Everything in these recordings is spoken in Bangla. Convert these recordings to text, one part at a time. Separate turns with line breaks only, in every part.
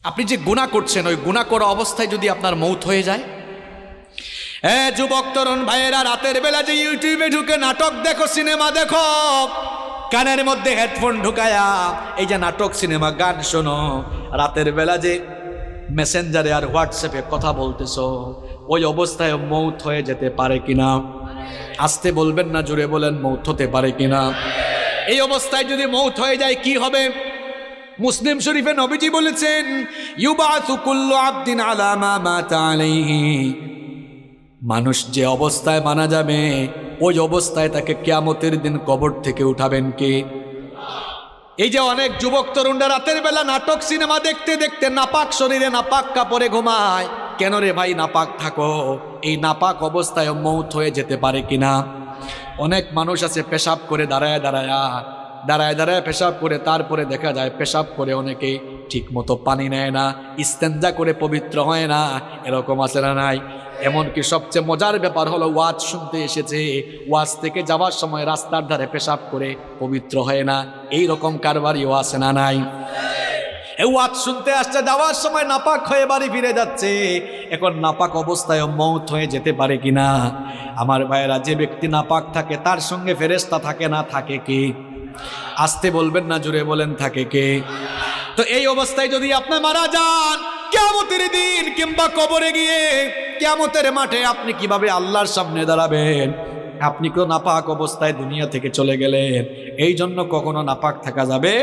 আপনি যে গুনাহ করছেন, ওই গুনাহ করা অবস্থায় যদি আপনার মৌত হয়ে যায়। যুবক তরুণ ভাইয়েরা, রাতের বেলা যে ইউটিউবে ঢুকে নাটক দেখো, সিনেমা দেখো, কানের মধ্যে হেডফোন ঢুকায়া এই যে নাটক সিনেমা গান শোনো, রাতের বেলা যে মেসেঞ্জারে আর হোয়াটসঅ্যাপে কথা বলতেছো, ওই অবস্থায় মৌত হয়ে যেতে পারে কিনা? আসতে বলবেন না, জুড়ে বলেন মৌত হতে পারে কিনা? এই অবস্থায় যদি মৌত হয়ে যায় কি হবে? মুসলিম শরীফে নবীজি বলেছেন, ইউবাসু কুল্লু আবদিন আলা মা মাতা আলাইহি, মানুষ যে অবস্থায় মারা যাবে ওই অবস্থায় তাকে কিয়ামতের দিন কবর থেকে উঠাবেন কে? এই যে অনেক যুবক তরুণরা রাতের বেলা নাটক সিনেমা দেখতে দেখতে নাপাক শরীরে নাপাক কাপড়ে ঘুমায়। কেন রে ভাই নাপাক থাকো? এই নাপাক অবস্থায় মৌত হয়ে যেতে পারে কিনা? অনেক মানুষ আছে পেশাব করে দাঁড়ায় দাঁড়ায় পেশাব করে, তারপরে দেখা যায় পেশাব করে অনেকে ঠিক মতো পানি নেয় না, ইস্তেঞ্জা করে পবিত্র হয় না। এরকম আছে না নাই? এমনকি সবচেয়ে মজার ব্যাপার হলো, ওয়াজ শুনতে এসেছে, ওয়াজ থেকে যাওয়ার সময় রাস্তার ধারে পেশাব করে পবিত্র হয় না। এই রকম কারবারিও আছে না নাই? এই ওয়াজ শুনতে আসছে, যাওয়ার সময় নাপাক হয়ে বাড়ি ফিরে যাচ্ছে। এখন নাপাক অবস্থায় মৌত হয়ে যেতে পারে কিনা? আমার ভাইয়েরা, যে ব্যক্তি নাপাক থাকে তার সঙ্গে ফেরেশতা থাকে না, থাকে কে? আসতে বলবেন না, জুড়ে বলেন থাকে কে? তো এই অবস্থায় যদি আপনি মারা যান, কিয়ামতের দিন কিংবা কবরে গিয়ে কিয়ামতের মাঠে আপনি কিভাবে আল্লাহর সামনে দাঁড়াবেন? আপনি তো নাপাক অবস্থায় দুনিয়া থেকে চলে গেলেন। এই জন্য কখনো নাপাক থাকা যাবে,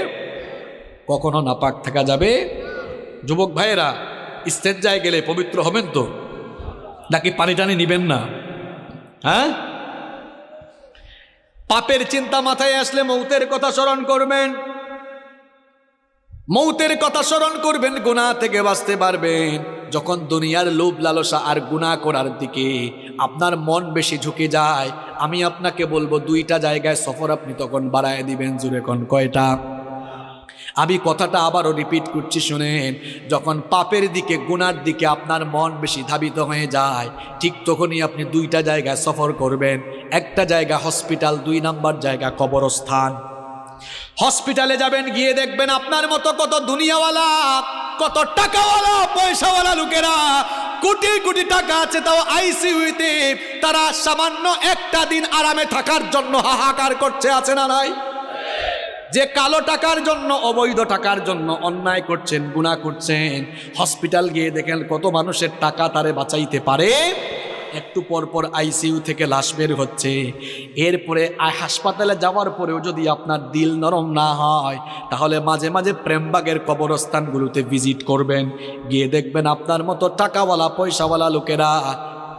কখনো নাপাক থাকা যাবে। যুবক ভাইয়েরা, ইস্তেঞ্জায় গেলে পবিত্র হবেন তো, নাকি পানি টানি নিবেন না? হ্যাঁ, পাপের চিন্তা মাথায় আসলে মৌতের কথা স্মরণ করবেন, মৌতের কথা স্মরণ করবেন, গুনাহ থেকে বাঁচতে পারবেন। যখন দুনিয়ার লোভ লালসা আর গুনাহ করার দিকে আপনার মন বেশি ঝুঁকে যায়, আমি আপনাকে বলবো দুইটা জায়গায় সফর আপনি তখন বাড়ায় দিবেন। জুড়ে কোন কয়টা? আমি কথাটা আবারও রিপিট করছি, শুনেন। যখন পাপের দিকে, গুনার দিকে আপনার মন বেশি ধাবিত হয়ে যায়, ঠিক তখনই আপনি দুইটা জায়গায় সফর করবেন। একটা জায়গা হসপিটাল, 2 নাম্বার জায়গা কবরস্থান। হসপিটালে যাবেন, গিয়ে দেখবেন আপনার মতো কত দুনিয়াওয়ালা, কত টাকাওয়ালা, পয়সাওয়ালা লোকেরা, কোটি কোটি টাকা আছে, তাও আইসিইউতে তারা সামান্য একটা দিন আরামে থাকার জন্য হাহাকার করছে, আছে না নাই? যে কালো টাকার জন্য, অবৈধ টাকার জন্য অন্যায় করছেন, গুনাহ করছেন, হসপিটাল গিয়ে দেখেন কত মানুষের টাকা তারে বাঁচাইতে পারে। একটু পর পর আইসিইউ থেকে লাশ বের হচ্ছে। এরপরে হাসপাতালে যাওয়ার পরেও যদি আপনার দিল নরম না হয়, তাহলে মাঝে মাঝে প্রেমবাগের কবরস্থানগুলোতে ভিজিট করবেন। গিয়ে দেখবেন আপনার মতো টাকাওয়ালা, পয়সাওয়ালা লোকেরা,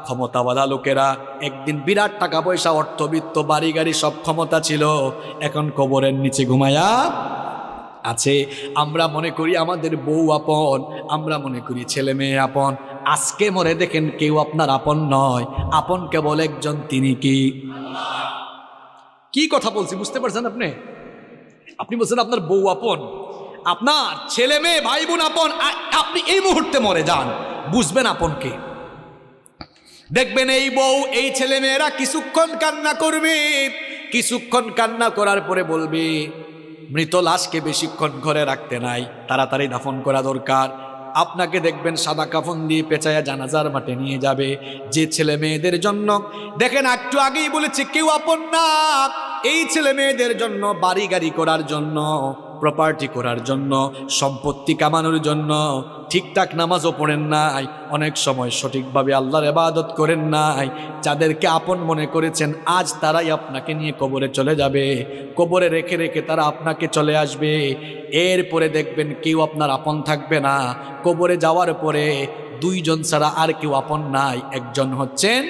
ক্ষমতাওয়ালা লোকেরা, একদিন বিরাট টাকা পয়সা, অর্থবিত্ত, বাড়ি গাড়ি সব ক্ষমতা ছিল, এখন কবরের নিচে ঘুমায়া আছে। আমরা মনে করি আমাদের বউ আপন, আমরা মনে করি ছেলে মেয়ে আপন। আজকে মরে দেখেন কেউ আপনার আপন নয়, আপন কেবল একজন, তিনি কি? কি কথা বলছি বুঝতে পারছেন আপনি? আপনি বলছেন আপনার বউ আপন, আপনার ছেলে মেয়ে, ভাই বোন আপন। আপনি এই মুহূর্তে মরে যান, বুঝবেন আপন কে। দেখবেন এই বউ, এই ছেলে মেয়েরা কিছুক্ষণ কান্না করবে, কিছুক্ষণ কান্না করার পরে বলবে, মৃত লাশকে বেশিক্ষণ ঘরে রাখতে নাই, তাড়াতাড়ি দাফন করা দরকার। আপনাকে দেখবেন সাদা কাফন দিয়ে পেঁচায়া জানাজার মাঠে নিয়ে যাবে। যে ছেলে মেয়েদের জন্য, দেখেন একটু আগেই বলেছে কেউ আপন না, এই ছেলে মেয়েদের জন্য, বাড়ি গাড়ি করার জন্য, প্রপার্টি করার জন্য, সম্পত্তি কামানোর জন্য ঠিকঠাক নামাজও পড়েন নাই, অনেক সময় সঠিকভাবে আল্লাহর ইবাদত করেন নাই। যাদেরকে আপন মনে করেছেন, আজ তারাই আপনাকে নিয়ে কবরে চলে যাবে, কবরে রেখে রেখে তারা আপনাকে চলে আসবে। এরপরে দেখবেন কেউ আপনার আপন থাকবে না। কবরে যাওয়ার পরে 2 জন ছাড়া আর কেউ আপন নাই, একজন হচ্ছেন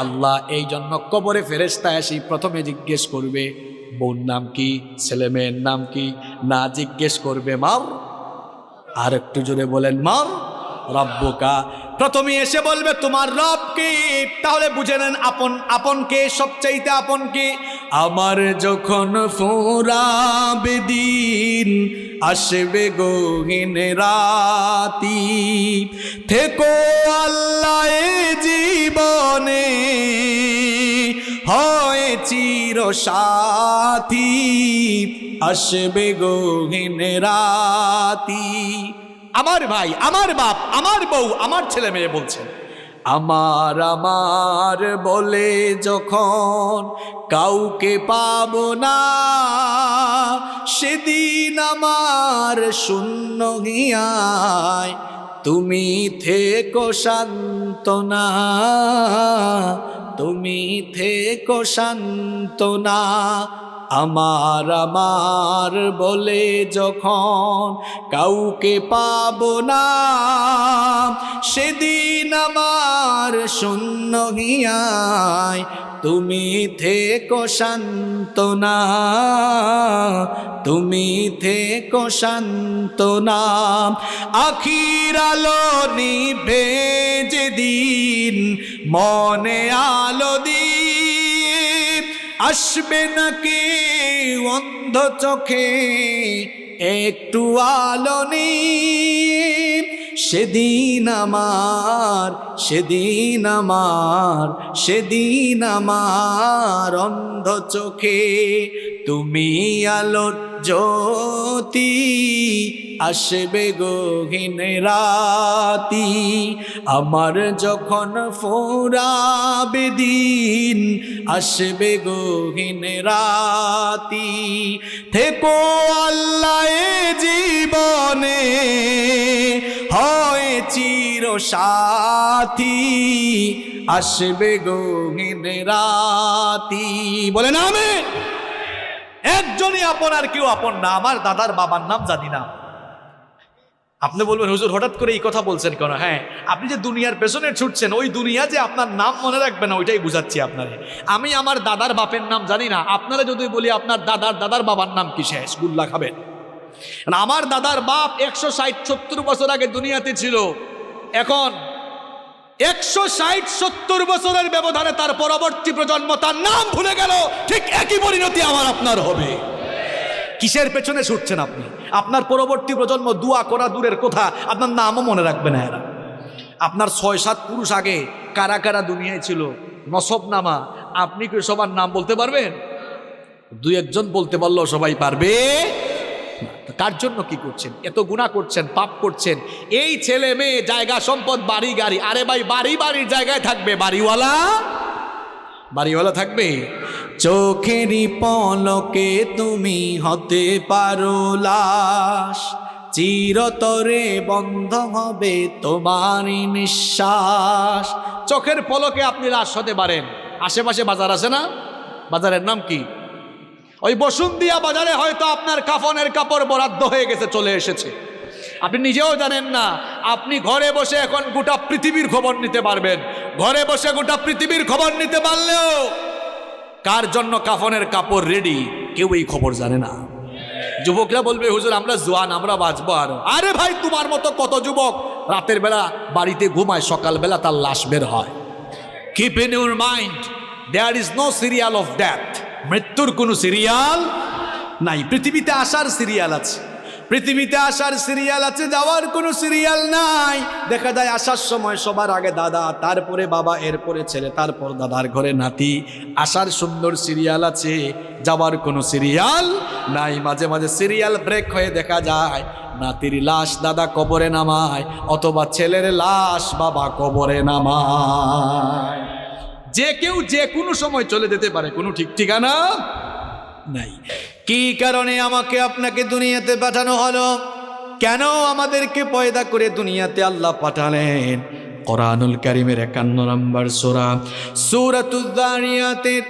আল্লাহ। এই জন্য কবরে ফেরেশতা এসে প্রথমে জিজ্ঞেস করবে, বউর নাম কি, ছেলে মেয়ের নাম কি, না জিজ্ঞেস করবে মার। আর একটু জোরে বলেন, মার রব্বুকা। প্রথমে এসে বলবে তোমার রব কে। তাহলে বুঝে নেন আপন, আপন কে, সবচাইতে আপন কে। আমার যখন ফুরাবে দিন, আসবে গহীন রাতি, থেকো আল্লাহ জীবনে, হয় চির সাথী, আসবে গহীন রাতি। আমার ভাই, আমার বাপ, আমার বউ, আমার ছেলে মেয়ে বলছেন, আমার আমার বলে যখন কাউকে পাবো না, সেদিন আমার শূন্য হিয়ায় তুমি থেকো সান্ত্বনা, তুমি থেকো সান্ত্বনা। আমার আমার বলে যখন কাউকে পাবো না, সেদিন আমার শূন্য হিয়ায় তুমি থেকো সান্ত্বনা, তুমি থেকো সান্ত্বনা। আখির আলো নিভে যেদিন মনে আলো দিয়ে, আসবে নাকি অন্ধ চোখে একটু আলো নিয়ে, সেদিন আমার, সেদিন আমার, সেদিন আমার অন্ধ চোখে তুমি আলোর জ্যোতি, আসবে গহীন রাতি। আমার যখন ফোরাবে দিন, আসবে গহীন রাতি। থেকো আল্লাহ এ জীবনে হয় চির সাথী, আসবে গহীন রাতি। বলেন আমিন। একজনই আপন আর কেউ আপন না। আমার দাদার বাবার নাম জানি না। আপনি বলবেন হুজুর হঠাৎ করে এই কথা বলছেন কেন? হ্যাঁ, আপনি যে দুনিয়ার পেছনে ছুটছেন, ওই দুনিয়া যে আপনার নাম মনে রাখবে না, ওইটাই বুঝাচ্ছি আপনারে। আমি আমার দাদার বাপের নাম জানি না। আপনারা যদি বলি আপনার দাদার বাবার নাম কি, শেষ গুল্লা খাবেন। আমার দাদার বাপ 160-70 বছর আগে দুনিয়াতে ছিল। এখন 160-70 বছরের ব্যবধানে তার পরবর্তী প্রজন্ম তার নাম ভুলে গেল। ঠিক একই পরিণতি আমার আপনার হবে। কিসের পেছনে ছুটছেন আপনি? আপনার পরবর্তী প্রজন্ম দোয়া করা দূরের কথা, আপনার নামও মনে রাখবে না এরা। আপনার 6-7 পুরুষ আগে কারা কারা দুনিয়ায় ছিল, নসব নামা, আপনি কি সবার নাম বলতে পারবেন? 2-1 বলতে পারলেও সবাই পারবে। কার জন্য কি করছেন? এত গুনাহ করছেন, পাপ করছেন। এই ছেলে মেয়ে, জায়গা সম্পদ, বাড়ি গাড়ি, আরে ভাই বাড়ির জায়গায় থাকবে, বাড়িওয়ালা থাকবে। চোখেরই পলকে তুমি হতে পারো লাশ, চিরতরে বন্ধ হবে তোমারই নিঃশ্বাস। চোখের পলকে আপনি লাশ হতে পারেন। আশেপাশে বাজার আছে না? বাজারের নাম কি? ওই বসুন্ধিয়া বাজারে হয়তো আপনার কাফনের কাপড় বরাদ্দ হয়ে গেছে, চলে এসেছে, আপনি নিজেও জানেন না। আপনি ঘরে বসে এখন গোটা পৃথিবীর খবর নিতে পারবেন। ঘরে বসে গোটা পৃথিবীর খবর নিতে পারলেও কার জন্য কাফনের কাপড় রেডি, কেউ এই খবর জানে না। যুবকরা বলবে হুজুর আমরা জোয়ান, আমরা বাঁচবো আরো। আরে ভাই, তোমার মতো কত যুবক রাতের বেলা বাড়িতে ঘুমায়, সকালবেলা তার লাশ বের হয়। Keep in your mind, there is no serial of death. মৃত্যুর কোনো সিরিয়াল নাই। পৃথিবীতে আসার সিরিয়াল আছে, পৃথিবীতে আসার সিরিয়াল আছে, যাওয়ার কোনো সিরিয়াল নাই। দেখা যায় আসার সময় সবার আগে দাদা, তারপরে বাবা, এরপরে ছেলে, তারপর দাদার ঘরে নাতি। আসার সুন্দর সিরিয়াল আছে, যাওয়ার কোনো সিরিয়াল নাই। মাঝে মাঝে সিরিয়াল ব্রেক হয়ে দেখা যায় নাতির লাশ দাদা কবরে নামায়, অথবা ছেলের লাশ বাবা কবরে নামায়। যে কেউ যে কোনো সময় চলে যেতে পারে, কোনো ঠিক ঠিকানা নাই। কি কারণে আমাকে আপনাকে দুনিয়াতে পাঠানো হলো? কেন আমাদেরকে পয়দা করে দুনিয়াতে আল্লাহ পাঠালেন? কোরআনুল কারীমের 51 নম্বর সূরা সূরাতুয যারিয়াতের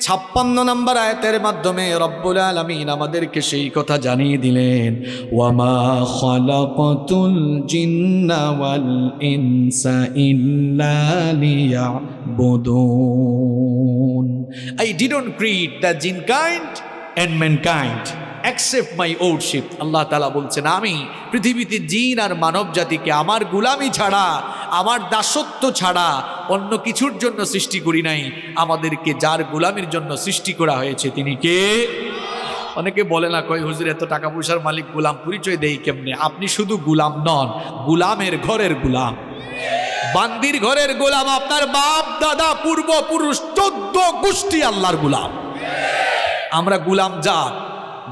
56 নম্বর আয়াতের মাধ্যমে রব্বুল আলামিন আমাদেরকে সেই কথা জানিয়ে দিলেন, ওয়ামা খালাকাতুল জিন্না ওয়াল ইনসা ইল্লা লিয়াবুদুন। I didn't create the jinn kind and mankind except my worship. আল্লাহ তাআলা বলছেন, আমি পৃথিবীতে জিন আর মানব জাতিকে আমার গোলামি ছাড়া, আমার দাসত্ব ছাড়া অন্য কিছুর জন্য সৃষ্টি করি নাই। আমাদেরকে যার গোলামির জন্য সৃষ্টি করা হয়েছে তিনি কে? অনেকে বলে না, কয় হুজুর এত টাকা পয়সার মালিক, গোলাম পরিচয় দেই কেমনে? আপনি শুধু গোলাম নন, গোলামের ঘরের গোলাম, বান্দির ঘরের গোলাম। আপনার বাপ দাদা পূর্বপুরুষ 14 গোষ্ঠী আল্লাহর গোলাম। আমরা গোলাম জাত,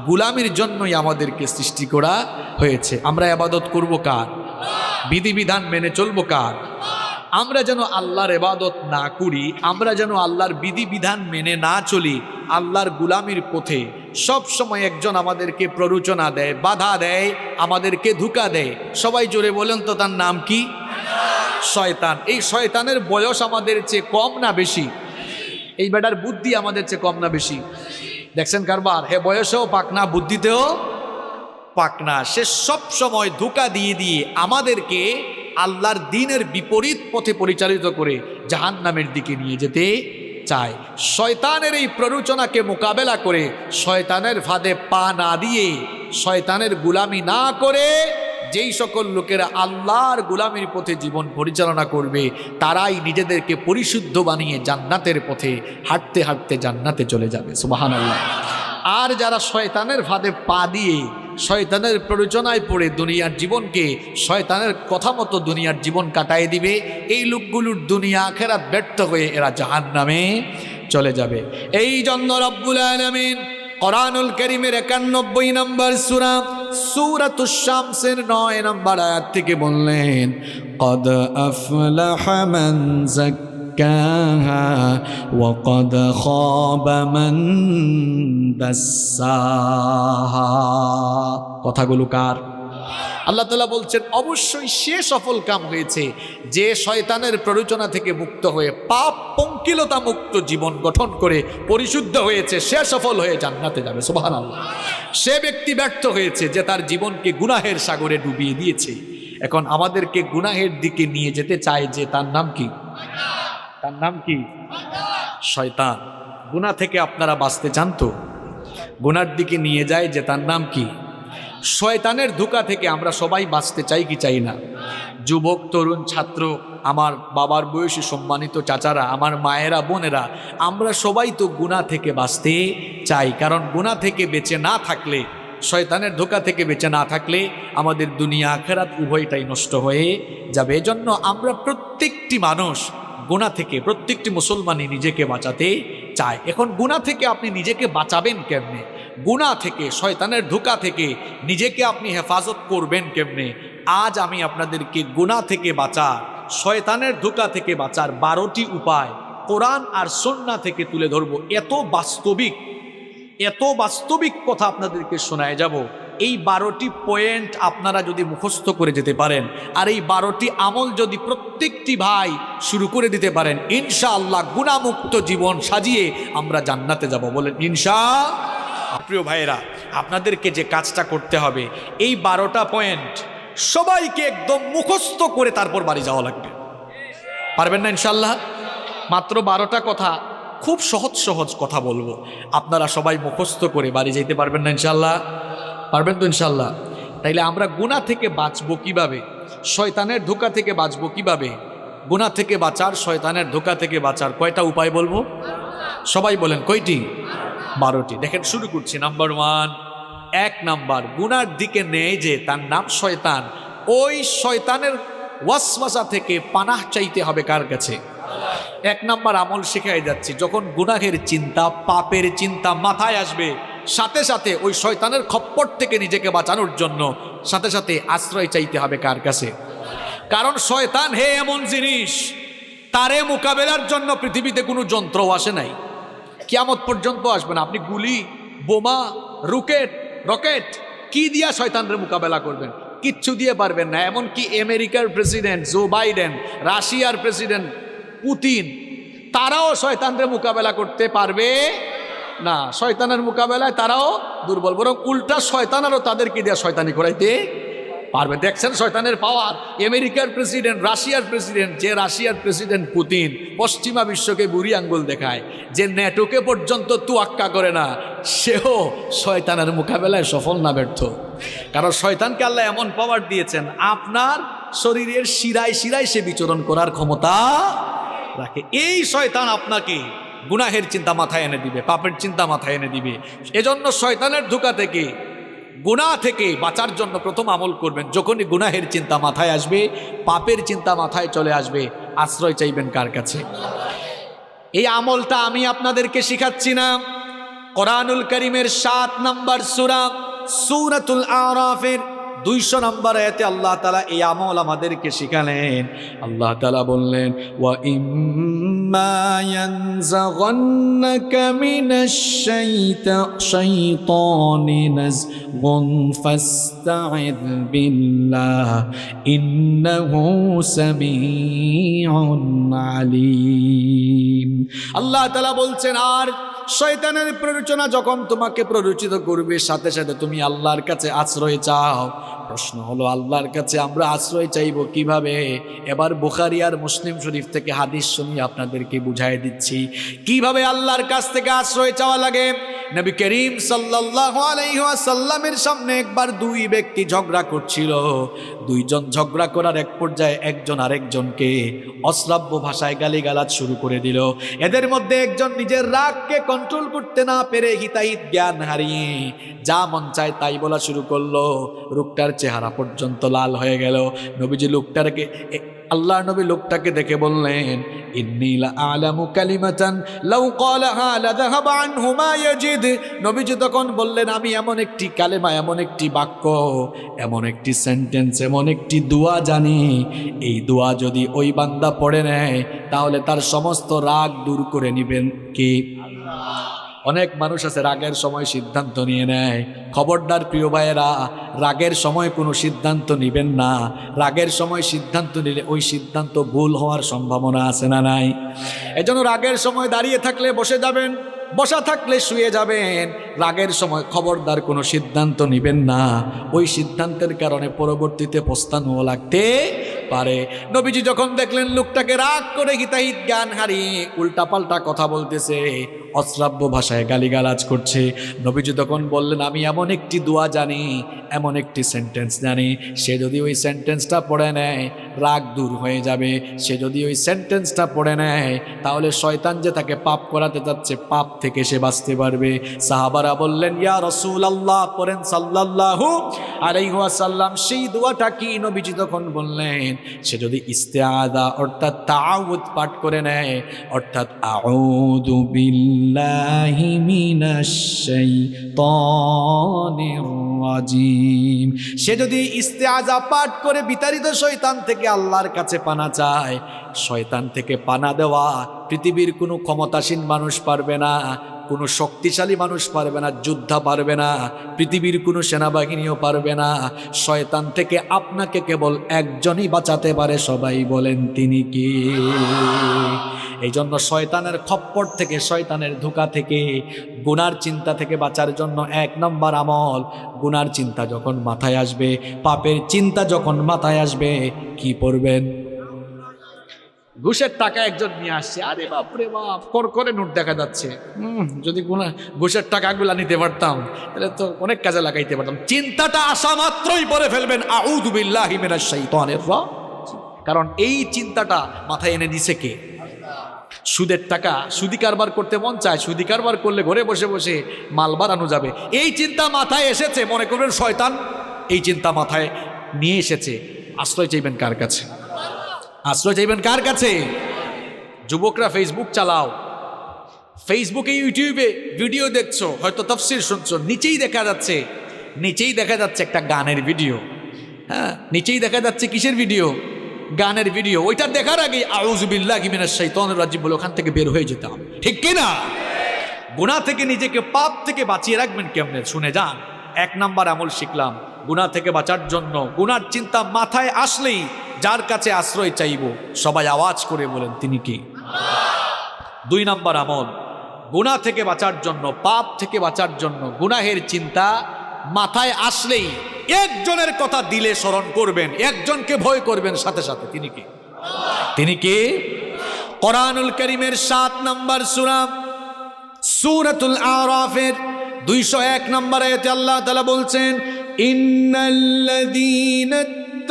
গুলামির জন্যই আমাদেরকে সৃষ্টি করা হয়েছে। আমরা ইবাদত করব কার? বিধিবিধান মেনে চলবো কার? আমরা যেন আল্লাহর ইবাদত না করি, আমরা যেন আল্লাহর বিধিবিধান মেনে না চলি, আল্লাহর গুলামির পথে সব সময় একজন আমাদেরকে প্ররোচনা দেয়, বাধা দেয়, আমাদেরকে ধোঁকা দেয়। সবাই জোরে বলেন তো, তার নাম কি? শয়তান। এই শয়তানের বয়স আমাদের চেয়ে কম না বেশি? এই বেটার বুদ্ধি আমাদের চেয়ে কম না বেশি? দেখছেন কারবার, হে বয়সেও পাকনা, বুদ্ধিতেও পাকনা। সে সব সময় ধোঁকা দিয়ে দিয়ে আমাদেরকে আল্লাহর দ্বীনের বিপরীত পথে পরিচালিত করে জাহান্নামের দিকে নিয়ে যেতে চায়। শয়তানের এই প্ররোচনাকে মোকাবেলা করে, শয়তানের ফাঁদে পা না দিয়ে, শয়তানের গুলামি না করে যেই সকল লোকেরা আল্লাহর গুলামির পথে জীবন পরিচালনা করবে, তারাই নিজেদেরকে পরিশুদ্ধ বানিয়ে জান্নাতের পথে হাঁটতে হাঁটতে জান্নাতে চলে যাবে। সুবহানাল্লাহ। আর যারা শয়তানের ফাঁদে পা দিয়ে, শয়তানের প্ররোচনায় পড়ে দুনিয়ার জীবনকে শয়তানের কথা মতো দুনিয়ার জীবন কাটায় দিবে, এই লোকগুলোর দুনিয়া আখিরাত ব্যর্থ হয়ে এরা জাহান্নামে চলে যাবে। এই জন্য রব্বুল আলামিন কোরআনুল কারীমের 91 নম্বর সূরা সূরাতুশ শামসের 9 নম্বর আয়াত থেকে বললেন, কদ আফলাহা মান যাক্কাহা ওয়া কদ খাবা মান দাসসাহা। কথাগুলো কার? আল্লাহ তাআলা বলছেন অবশ্যই সে সফল কাম হয়েছে যে শয়তানের প্ররোচনা থেকে মুক্ত হয়ে পাপ পঙ্কিলতা মুক্ত জীবন গঠন করে পরিশুদ্ধ হয়েছে, সে সফল হয়ে জান্নাতে যাবে। সুবহানাল্লাহ। সে ব্যক্তি ব্যর্থ হয়েছে যে তার জীবনকে গুনাহের সাগরে ডুবিয়ে দিয়েছে। এখন আমাদেরকে গুনাহের দিকে নিয়ে যেতে চায় যে, তার নাম কি? তার নাম কি? শয়তান। গুনাহ থেকে আপনারা বাঁচতে চান তো? গুনার দিকে নিয়ে যায় যে, তার নাম কি? শয়তানের ধোঁকা থেকে আমরা সবাই বাঁচতে চাই কি চাই না? যুবক, তরুণ, ছাত্র, আমার বাবার বয়সী সম্মানিত চাচারা, আমার মায়েরা, বোনেরা, আমরা সবাই তো গুনাহ থেকে বাঁচতে চাই। কারণ গুনাহ থেকে বেঁচে না থাকলে, শয়তানের ধোঁকা থেকে বেঁচে না থাকলে আমাদের দুনিয়া আখিরাত উভয়টাই নষ্ট হয়ে যাবে। এজন্য আমরা প্রত্যেকটি মানুষ গুনাহ থেকে, প্রত্যেকটি মুসলমানই নিজেকে বাঁচাতে চায়। এখন গুনাহ থেকে আপনি নিজেকে বাঁচাবেন কেমনে? গুনাহ থেকে, শয়তানের ধোঁকা থেকে নিজেকে আপনি হেফাজত করবেন কেমনে? আজ আমি আপনাদেরকে গুনাহ থেকে বাঁচা, শয়তানের ধোঁকা থেকে বাঁচার 12টি উপায় কোরআন আর সুন্নাহ থেকে তুলে ধরব। এত বাস্তবিক কথা আপনাদেরকে শোনায় যাব। এই 12টি পয়েন্ট আপনারা যদি মুখস্থ করে যেতে পারেন, আর এই 12টি আমল যদি প্রত্যেকটি ভাই শুরু করে দিতে পারেন, ইনশাআল্লাহ গুনাহমুক্ত জীবন সাজিয়ে আমরা জান্নাতে যাব। বলেন ইনশাআল্লাহ। প্রিয় ভাইয়েরা, আপনাদেরকে যে কাজটা করতে হবে, এই 12টা পয়েন্ট সবাইকে একদম মুখস্থ করে তারপর বাড়ি যাওয়া লাগবে। পারবেন না ইনশাআল্লাহ? মাত্র 12টা কথা, খুব সহজ কথা বলবো, আপনারা সবাই মুখস্থ করে বাড়ি যেতে পারবেন না ইনশাআল্লাহ? পারবেন তো ইনশাআল্লাহ? তাইলে আমরা গুনাহ থেকে বাঁচবো কিভাবে? শয়তানের ধোঁকা থেকে বাঁচবো কিভাবে? গুনাহ থেকে বাঁচার, শয়তানের ধোঁকা থেকে বাঁচার কয়টা উপায় বলবো? সবাই বলেন কয়টি? 12টি। দেখেন, শুরু করছি। নাম্বার 1, 1 নাম্বার, গুনার দিকে নেয় যে তার নাম শয়তান, ওই শয়তানের ওয়াসওয়াসা থেকে পানাহ চাইতে হবে কার কাছে? 1 নাম্বার আমল শেখাই যাচ্ছি। যখন গুনাহের চিন্তা, পাপের চিন্তা মাথায় আসবে, সাথে সাথে ওই শয়তানের খপ্পর থেকে নিজেকে বাঁচানোর জন্য সাথে সাথে আশ্রয় চাইতে হবে কার কাছে? কারণ শয়তান হে এমন জিনিস, তারে মোকাবেলার জন্য পৃথিবীতে কোনো যন্ত্র আসে নাই, কিয়ামত পর্যন্ত আসবে না। আপনি গুলি, বোমা, রকেট কি দিয়া শয়তানের মোকাবেলা করবেন? কিচ্ছু দিয়ে পারবেন না। এমনকি আমেরিকার প্রেসিডেন্ট জো বাইডেন, রাশিয়ার প্রেসিডেন্ট পুতিন, তারাও শয়তানের মোকাবেলা করতে পারবে না। শয়তানের মোকাবেলায় তারাও দুর্বল, বরং উল্টা শয়তানেরও তাদেরকে দিয়ে শয়তানি করাইতে পারবে। দেখছেন শয়তানের পাওয়ার। আমেরিকার প্রেসিডেন্ট, রাশিয়ার প্রেসিডেন্ট, যে রাশিয়ার প্রেসিডেন্ট পুতিন পশ্চিমা বিশ্বকে বুড়ি আঙ্গুল দেখায়, যে ন্যাটোকে পর্যন্ত তুয়াক্কা করে না, সেও শয়তানের মোকাবেলায় সফল না ব্যর্থ। কারণ শয়তানকে আল্লাহ এমন পাওয়ার দিয়েছেন, আপনার শরীরের শিরায় শিরায় সে বিচরণ করার ক্ষমতা রাখে। এই শয়তান আপনাকে গুনাহের চিন্তা মাথায় এনে দিবে, পাপের চিন্তা মাথায় এনে দিবে। এজন্য শয়তানের ধোঁকা থেকে, গুনাহ থেকে বাঁচার জন্য প্রথম আমল করবেন, যখনই গুনাহের চিন্তা মাথায় আসবে, পাপের চিন্তা মাথায় চলে আসবে, আশ্রয় চাইবেন কার কাছে? এই আমলটা আমি আপনাদেরকে শিখাচ্ছি না, কোরআনুল কারীমের 7 নম্বর সূরা সূরাতুল আরাফের 200 নম্বর আয়াতে আল্লাহ তাআলা এই আমল আমাদেরকে শিখালেন। আল্লাহ তাআলা বললেন, ওয়া ইম্মা ইয়ানজাগান্নাকা মিনাশ শাইতানি নাযগুন ফাস্তাইদ বিল্লাহ ইন্নাহু সামিউন আলীম। আল্লাহ তাআলা বলছেন, আর শয়তানের প্ররোচনা যখন তোমাকে প্ররোচিত করবে, সাথে সাথে তুমি আল্লাহর কাছে আশ্রয় চাও। প্রশ্ন হলো, আল্লাহর কাছে আমরা আশ্রয় চাইব কিভাবে? এবার বুখারী আর মুসলিম শরীফ থেকে হাদিস শুনিয়ে আপনাদেরকে বুঝাই দিচ্ছি কিভাবে আল্লাহর কাছ থেকে আশ্রয় চাওয়া লাগে। নবী করিম সাল্লাল্লাহু আলাইহি ওয়াসাল্লামের সামনে একবার দুই ব্যক্তি ঝগড়া করছিল। দুইজন ঝগড়া করার এক পর্যায়ে একজন আরেকজনকে অশ্রাব্য ভাষায় গালিগালাজ শুরু করে দিল। এদের মধ্যে একজন নিজের রাগকে কন্ট্রোল করতে না পেরে হিতাহিত জ্ঞান হারিয়ে যা মন চায় তাই বলা শুরু করলো। লোকটার চেহারা পর্যন্ত লাল হয়ে গেল। নবীজি লোকটাকে আল্লাহর নবী লোকটাকে দেখে বললেন, ইন্নী লা আ'লামু কালিমাতান লাউ ক্বালাহা লাযাহাবা আনহু মা ইয়াজিদ। নবীজি তখন বললেন, আমি এমন একটি কালেমা, এমন একটি বাক্য, এমন একটি সেন্টেন্স, এমন একটি দোয়া জানি, এই দোয়া যদি ওই বান্দা পড়ে নেয় তাহলে তার সমস্ত রাগ দূর করে নেবেন কে? আল্লাহ। অনেক মানুষ আছে রাগের সময় সিদ্ধান্ত নিয়ে নেয়। খবরদার প্রিয় ভাইয়েরা, রাগের সময় কোনো সিদ্ধান্ত নেবেন না। রাগের সময় সিদ্ধান্ত নিলে ওই সিদ্ধান্ত ভুল হওয়ার সম্ভাবনা আছে না নাই? এজন্য রাগের সময় দাঁড়িয়ে থাকলে বসে যাবেন, বসা থাকলে শুয়ে যাবেন। রাগের সময় খবরদার কোনো সিদ্ধান্ত নেবেন না, ওই সিদ্ধান্তের কারণে পরবর্তীতে পস্তানো লাগতে পারে। নবীজি যখন দেখলেন লোকটাকে রাগ করে হিতাহিত জ্ঞান হারিয়ে উল্টাপাল্টা কথা বলতেছে, অশ্রাব্য ভাষায় গালিগালাজ করছে, নবীজি তখন বললেন, আমি এমন একটি দোয়া জানি, এমন একটি সেন্টেন্স জানি, সে যদি ওই সেন্টেন্সটা পড়ে নেয় রাগ দূর হয়ে যাবে। সে যদি ওই সেন্টেন্সটা পড়ে নেয় তাহলে শয়তান যে তাকে পাপ করাতে যাচ্ছে, পাপ থেকে সে বাঁচতে পারবে। সাহাবারা বললেন, ইয়া রাসূলুল্লাহ, পড়েন সাল্লাল্লাহু আলাইহি ওয়াসাল্লাম। সেই দোয়াটা কি? নবীজি তখন বললেন, সে যদি ইস্তেআযা অর্থাৎ তাআউযু পাঠ করে নেয়, অর্থাৎ আউযু বিল্লাহি মিনাশ শাইতানির রাজিম, সে যদি ইস্তেআযা পাঠ করে বিতাড়িত শয়তান থেকে আল্লাহর কাছে পানা চায়। শয়তান থেকে পানা দেওয়া পৃথিবীর কোনো ক্ষমতাসীন মানুষ পারবে না, কোনো শক্তিশালী মানুষ পারবে না, যোদ্ধা পারবে না, পৃথিবীর কোনো সেনাবাহিনীও পারবে না। শয়তান থেকে আপনাকে কেবল একজনই বাঁচাতে পারে, সবাই বলেন তিনি কি? এই জন্য শয়তানের খপ্পর থেকে, শয়তানের ধোঁকা থেকে, গুনার চিন্তা থেকে বাঁচার জন্য 1 নম্বর আমল, গুনার চিন্তা যখন মাথায় আসবে, পাপের চিন্তা যখন মাথায় আসবে, কি পড়বেন? ঘুষের টাকা একজন নিয়ে আসছে, আরে বাপরে বাপ, করে নোট দেখা যাচ্ছে। যদি ঘুষের টাকাগুলা নিতে পারতাম তাহলে তো অনেক কাজে লাগাইতে পারতাম। চিন্তাটা আসা মাত্রই পড়ে ফেলবেন আউযু বিল্লাহি মিনাশ শাইতানির রাজিম, কারণ এই চিন্তাটা মাথায় এনে দিছে কে? সুদের টাকা, সুদি কারবার করতে মন চায়, সুদি কারবার করলে ঘরে বসে বসে মাল বাড়ানো যাবে, এই চিন্তা মাথায় এসেছে, মনে করবেন শয়তান এই চিন্তা মাথায় নিয়ে এসেছে। আশ্রয় চাইবেন কার কাছে? আশ্রয় চাইবেন কার কাছে? যুবকরা ফেসবুক চালাও, ফেসবুকে ইউটিউবে ভিডিও দেখছো, হয়তো তাফসীর শুনছো, নিচেই দেখা যাচ্ছে একটা গানের ভিডিও। হ্যাঁ, নিচেই দেখা যাচ্ছে কিসের ভিডিও? গানের ভিডিও। ওইটা দেখার আগে আউযু বিল্লাহি মিনাশ শাইতানির রাজিম বলে ওখান থেকে বের হয়ে যেতাম, ঠিক কিনা? গুনাহ থেকে নিজেকে, পাপ থেকে বাঁচিয়ে রাখবেন কেমনে? শুনে যান। 1 নম্বর আমল শিখলাম, গুনাহ থেকে বাঁচার জন্য গুনার চিন্তা মাথায় আসলেই যার কাছে আশ্রয় চাইব, সবাই আওয়াজ করে বলেন তিনি কি? 2 নম্বর আমল, গুনাহ থেকে বাঁচার জন্য, পাপ থেকে বাঁচার জন্য গুনাহের চিন্তা মাথায় আসলেই একজনের কথা দিলে স্মরণ করবেন, একজনকে ভয় করবেন সাথে সাথে, তিনি কি? তিনি কি? কোরআনুল কারীমের 7 নম্বর সূরা সূরাতুল আরাফের 201 নম্বর আয়াতে আল্লাহ তাআলা বলছেন, ইন্নাল্লাযীনা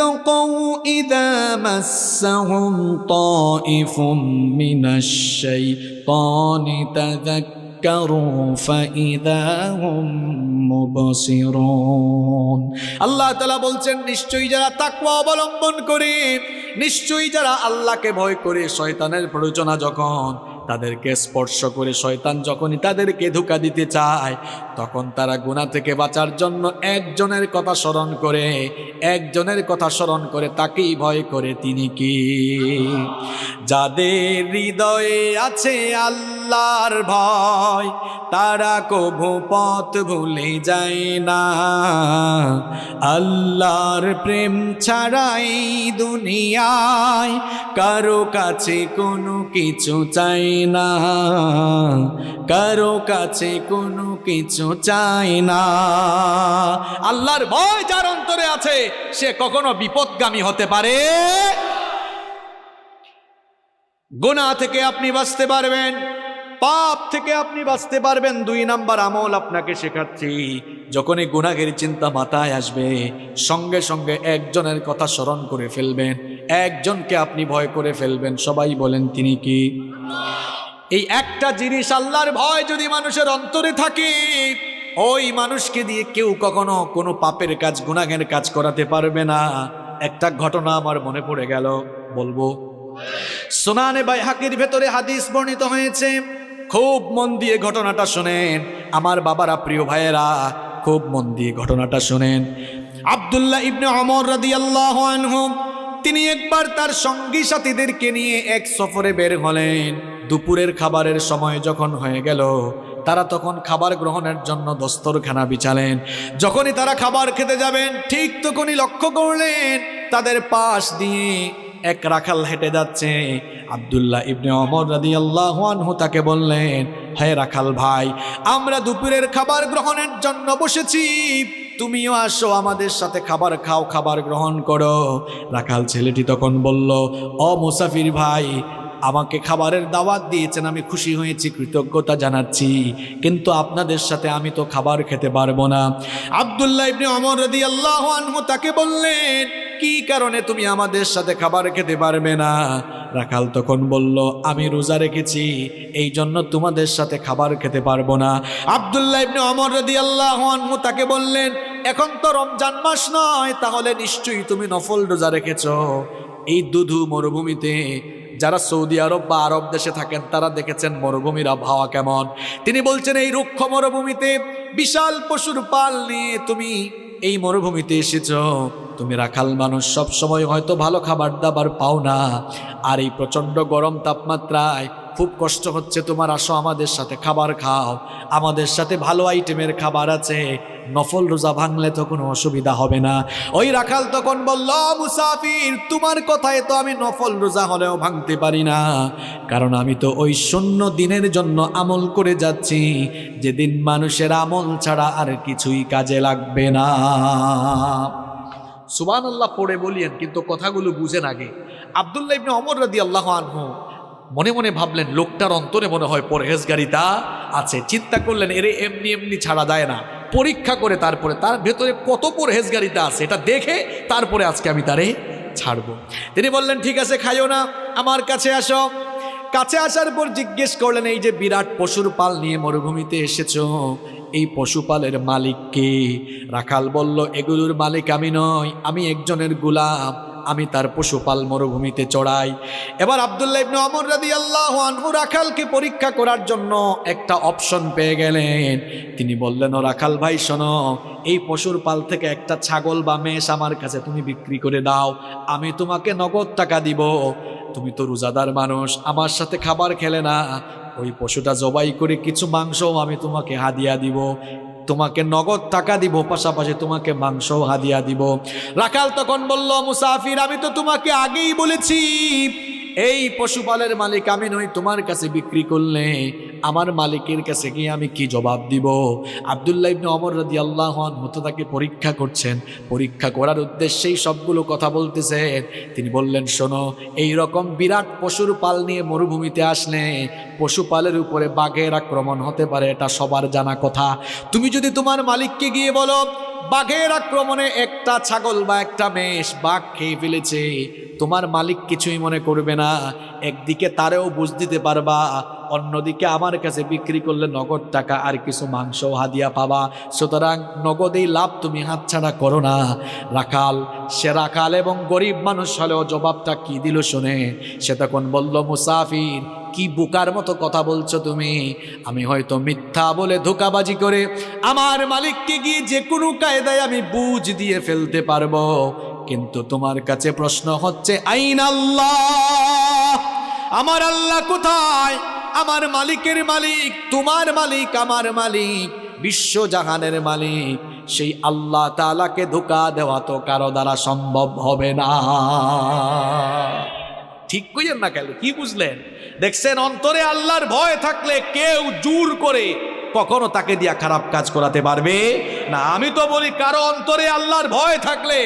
তাকাউ ইযা মাসসাহুম তাইফুম মিনাশ শাইতানি তাযাক্কারু ফাইযা হুম মুবসিরুন। আল্লাহ তাআলা বলছেন, নিশ্চয়ই যারা তাকওয়া অবলম্বন করে, নিশ্চয়ই যারা আল্লাহকে ভয় করে, শয়তানের প্ররোচনা যখন তাদেরকে স্পর্শ করে শয়তান যখনই তাদেরকে ধোঁকা দিতে চায়, তখন তারা গুনাহ থেকে বাঁচার জন্য একজনের কথা স্মরণ করে তাকেই ভয় করে। তিনি কি? যাদের হৃদয়ে আছে আল্লাহর ভয়, তারা কভু পথ ভুলে যায় না। আল্লাহর প্রেম ছাড়াই দুনিয়ায় কারো কাছে কোনো কিছু চাই না, কারো কাছে কোনো কিছু চাই না। আল্লাহর ভয় যার অন্তরে আছে সে কখনো বিপদগামী হতে পারে। গুনাহ থেকে আপনি বাঁচতে পারবেন, পাপ থেকে আপনি বাঁচতে পারবেন। 2 নাম্বার আমল আপনাকে শেখাচ্ছি, যখনই গুনাহের চিন্তা মাথায় আসবে সঙ্গে সঙ্গে একজনের কথা স্মরণ করে ফেলবেন, একজনকে আপনি ভয় করে ফেলবেন। সবাই বলেন তিনি কি? এই একটা জিনিস, আল্লাহর ভয় যদি মানুষের অন্তরে থাকে, ওই মানুষকে দিয়ে কেউ কখনো কোনো পাপের কাজ, গুনাহের কাজ করাতে পারবে না। একটা ঘটনা আমার মনে পড়ে গেল, বলবো। সুনানে বাইহাকির ভেতরে হাদিস বর্ণিত হয়েছে, খুব মন দিয়ে ঘটনাটা শুনেন আমার বাবারা, প্রিয় ভাইয়েরা, খুব মন দিয়ে ঘটনাটা শুনেন। আব্দুল্লাহ ইবনে ওমর রাদিয়াল্লাহু আনহু তিনি একবার তার সঙ্গী সাথীদেরকে নিয়ে এক সফরে বের হলেন। দুপুরের খাবারের সময় যখন হয়ে গেল, তারা তখন খাবার গ্রহণের জন্য দস্তরখানা বিছালেন। যখনই তারা খাবার খেতে যাবেন, ঠিক তখনই লক্ষ্য করলেন তাদের পাশ দিয়ে এক রাখাল হেঁটে যাচ্ছে। আব্দুল্লাহ ইবনে ওমর রাদিয়াল্লাহু আনহু তাকে বললেন, হে রাখাল ভাই, আমরা দুপুরের খাবার গ্রহণের জন্য বসেছি, তুমিও আসো, আমাদের সাথে খাবার খাও, খাবার গ্রহণ করো। রাখাল ছেলেটি তখন বলল, ও মুসাফির ভাই, আমাকে খাবারের দাওয়াত দিয়েছেন, আমি খুশি হয়েছি, কৃতজ্ঞতা জানাচ্ছি, কিন্তু আপনাদের সাথে আমি তো খাবার খেতে পারবো না। আব্দুল্লাহ ইবনে ওমর রাদিয়াল্লাহু আনহু তাকে বললেন, কি কারণে তুমি আমাদের সাথে খাবার খেতে পারবে না? রাখাল তখন বলল, আমি রোজা রেখেছি, এই জন্য তোমাদের সাথে খাবার খেতে পারবো না। আব্দুল্লাহ ইবনে ওমর রাদিয়াল্লাহু আনহু তাকে বললেন, এখন তো রমজান মাস নয়, তাহলে নিশ্চয়ই তুমি নফল রোজা রেখেছো। এই দুধু মরুভূমিতে যারা সৌদি আরব বা আরব দেশে থাকেন তারা দেখেছেন মরুভূমির আবহাওয়া কেমন। তিনি বলছেন, এই রুক্ষ মরুভূমিতে বিশাল পশুর পাল নিয়ে তুমি এই মরুভূমিতে এসেছো, তুমি রাখাল মানুষ, সব সময় হয়তো ভালো খাবার দাবার পাও না, আর এই প্রচণ্ড গরম তাপমাত্রায় খুব কষ্ট হচ্ছে তোমার, আসো আমাদের সাথে খাবার খাও, আমাদের সাথে ভালো আইটেমের খাবার আছে, নফল রোজা ভাঙলে তো কোনো অসুবিধা হবে না। ওই রাখাল তখন বলল, মুসাফির, তোমার কথায় তো আমি নফল রোজা হলেও ভাঙতে পারি না, কারণ আমি তো ওই শূন্য দিনের জন্য আমল করে যাচ্ছি, যেদিন মানুষের আমল ছাড়া আর কিছুই কাজে লাগবে না। সুবহানাল্লাহ পড়ে বলিয়েন, কিন্তু কথাগুলো বুঝেন আগে। আব্দুল্লাহ ইবনে ওমর রাদিয়াল্লাহু আনহু মনে মনে ভাবলেন, লোকটার অন্তরে মনে হয় পরহেজগারিতা আছে। চিন্তা করলেন, এরে এমনি এমনি ছাড়া যায় না, পরীক্ষা করে তারপরে তার ভেতরে কত পরহেজগারিতা আছে এটা দেখে তারপরে আজকে আমি তারে ছাড়বো। তিনি বললেন, ঠিক আছে, খাইও না, আমার কাছে আসো। কাছে আসার পর জিজ্ঞেস করলেন, এই যে বিরাট পশুর পাল নিয়ে মরুভূমিতে এসেছো, এই পশুপালের মালিক কে? রাখাল বলল, এগুলোর মালিক আমি নই, আমি একজনের গোলাম, আমি তার পশুপাল মরুভূমিতে চড়াই। এবার আব্দুল্লাহ ইবনে ওমর রাদিয়াল্লাহু আনহু রাখালকে পরীক্ষা করার জন্য একটা অপশন পেয়ে গেলেন। তিনি বললেন, ও রাখাল ভাই শোনো, এই পশুর পাল থেকে একটা ছাগল বা মেষ আমার কাছে তুমি বিক্রি করে দাও, আমি তোমাকে নগদ টাকা দিব। তুমি তো রোজাদার মানুষ, আমার সাথে খাবার খেলে না, ওই পশুটা জবাই করে কিছু মাংসও আমি তোমাকে হাদিয়া দিব, তোমাকে নগদ টাকা দিব, পাশাপাশি তোমাকে মাংস হাদিয়া দিব। রাখাল তখন বলল, মুসাফির, আমি তো তোমাকে আগেই বলেছি এই পশুপালের মালিক আমি নই, তোমার কাছে বিক্রি করলে আমার মালিকের কাছে গিয়ে আমি কি জবাব দিব? আব্দুল্লাহ ইবনে ওমর রাদিয়াল্লাহু আনহু তাকে পরীক্ষা করছেন, পরীক্ষা করার উদ্দেশ্যেই সবগুলো কথা বলতেছেন। তিনি বললেন, শোনো, এই রকম বিরাট পশুর পাল নিয়ে মরুভূমিতে আসলে পশুপালের উপরে বাঘের আক্রমণ হতে পারে, এটা সবার জানা কথা। তুমি যদি তোমার মালিককে গিয়ে বলো বাঘের আক্রমণে একটা ছাগল বা একটা মেষ বাঘ খেয়ে ফেলেছে, তোমার মালিক কিছুই মনে করবে না, একদিকে তারেও বুঝ দিতে পারবা, অন্যদিকে আমার কাছে বিক্রি করলে নগদ টাকা আর কিছু মাংস হাদিয়া পাবা, সুতরাং নগদেই লাভ, তুমি হাতছাড়া করো না। রাখাল, সে রাখাল এবং গরিব মানুষ হলেও জবাবটা কি দিল শুনে, সে তখন বলল, মুসাফির, কি বোকার মতো কথা বলছো তুমি, আমি হয়তো মিথ্যা বলে ধোঁকাবাজি করে আমার মালিককে গিয়ে যে কোনো কায়দায় আমি বুঝ দিয়ে ফেলতে পারবো, কিন্তু তোমার কাছে প্রশ্ন হচ্ছে আইন আল্লাহ, আমার আল্লাহ কোথায়? আমার মালিকের মালিক, তোমার মালিক, আমার মালিক, বিশ্বজাহানের মালিক, সেই আল্লাহ তাআলাকে ধোঁকা দেওয়া তো কারো দ্বারা সম্ভব হবে না। ঠিক কইেন না কেন? কি বুঝলেন? দেখছেন, অন্তরে আল্লাহর ভয় থাকলে কেউ জোর করে কখনো তাকে দিয়া খারাপ কাজ করাতে পারবে না। আমি তো বলি, কারো অন্তরে আল্লাহর ভয় থাকলে